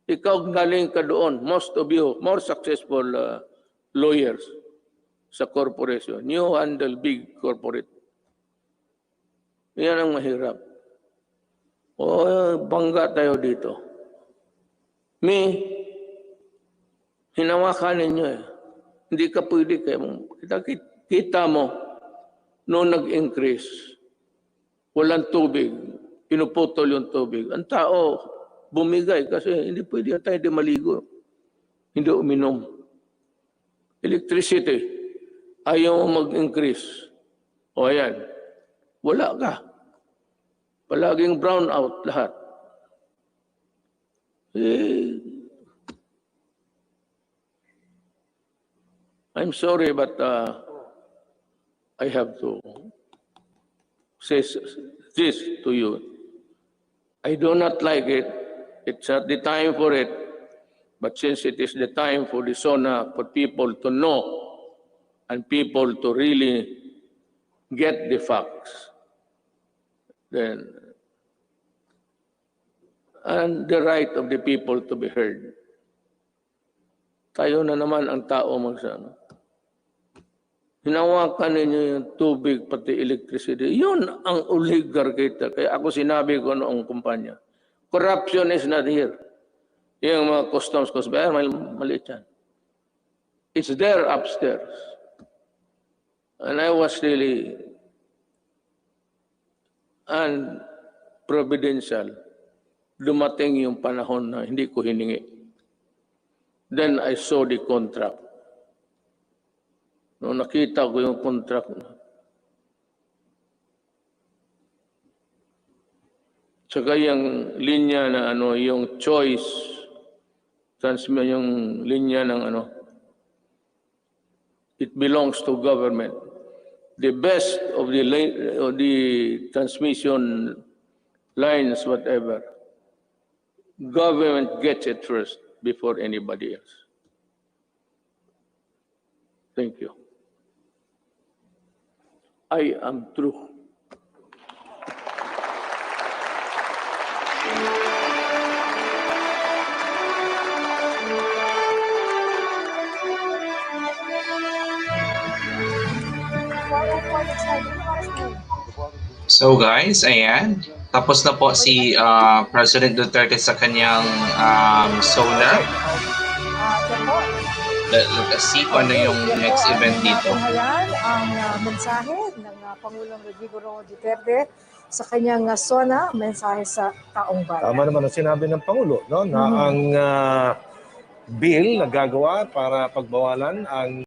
Ikaw galing ka doon. Most of you, more successful lawyers sa corporation. You handle big corporate. Yan ang mahirap. O, bangga tayo dito. Hinawakan ninyo eh. Hindi ka pwede kayo. Kita mo, noong nag-increase, walang tubig, pinuputol yung tubig. Ang tao, bumigay kasi hindi pwede tayo di maligo. Hindi uminom. Electricity, ayaw mag-increase. O ayan, wala ka. Palaging brown out lahat. I'm sorry, but I have to say this to you. I do not like it. It's not the time for it. But since it is the time for the SONA, for people to know and people to really get the facts, then, and the right of the people to be heard. Tayo na naman ang tao magsama. Hinawakan ninyo yung tubig, pati electricity. Yun ang oligarchy. Kaya ako sinabi ko noong kumpanya, corruption is not here. Yung mga customs, maliit yan. It's there upstairs. And I was really unprovidential. Dumating yung panahon na hindi ko hiningi. Then I saw the contract. Nung nakita ko yung contract na. Tsaka yung linya na yung choice, yung linya ng it belongs to government. The best of the transmission lines, whatever. Government gets it first before anybody else. Thank you. I am through. So guys, ayan. Tapos na po si President Duterte sa kanyang SONA. Let us see kung ano yung next event dito. Ayan ang mensahe ng Pangulong Rodrigo Duterte sa kanyang SONA, mensahe sa taong bayan. Tama naman ang sinabi ng Pangulo, no? Na ang bill na gagawa para pagbawalan ang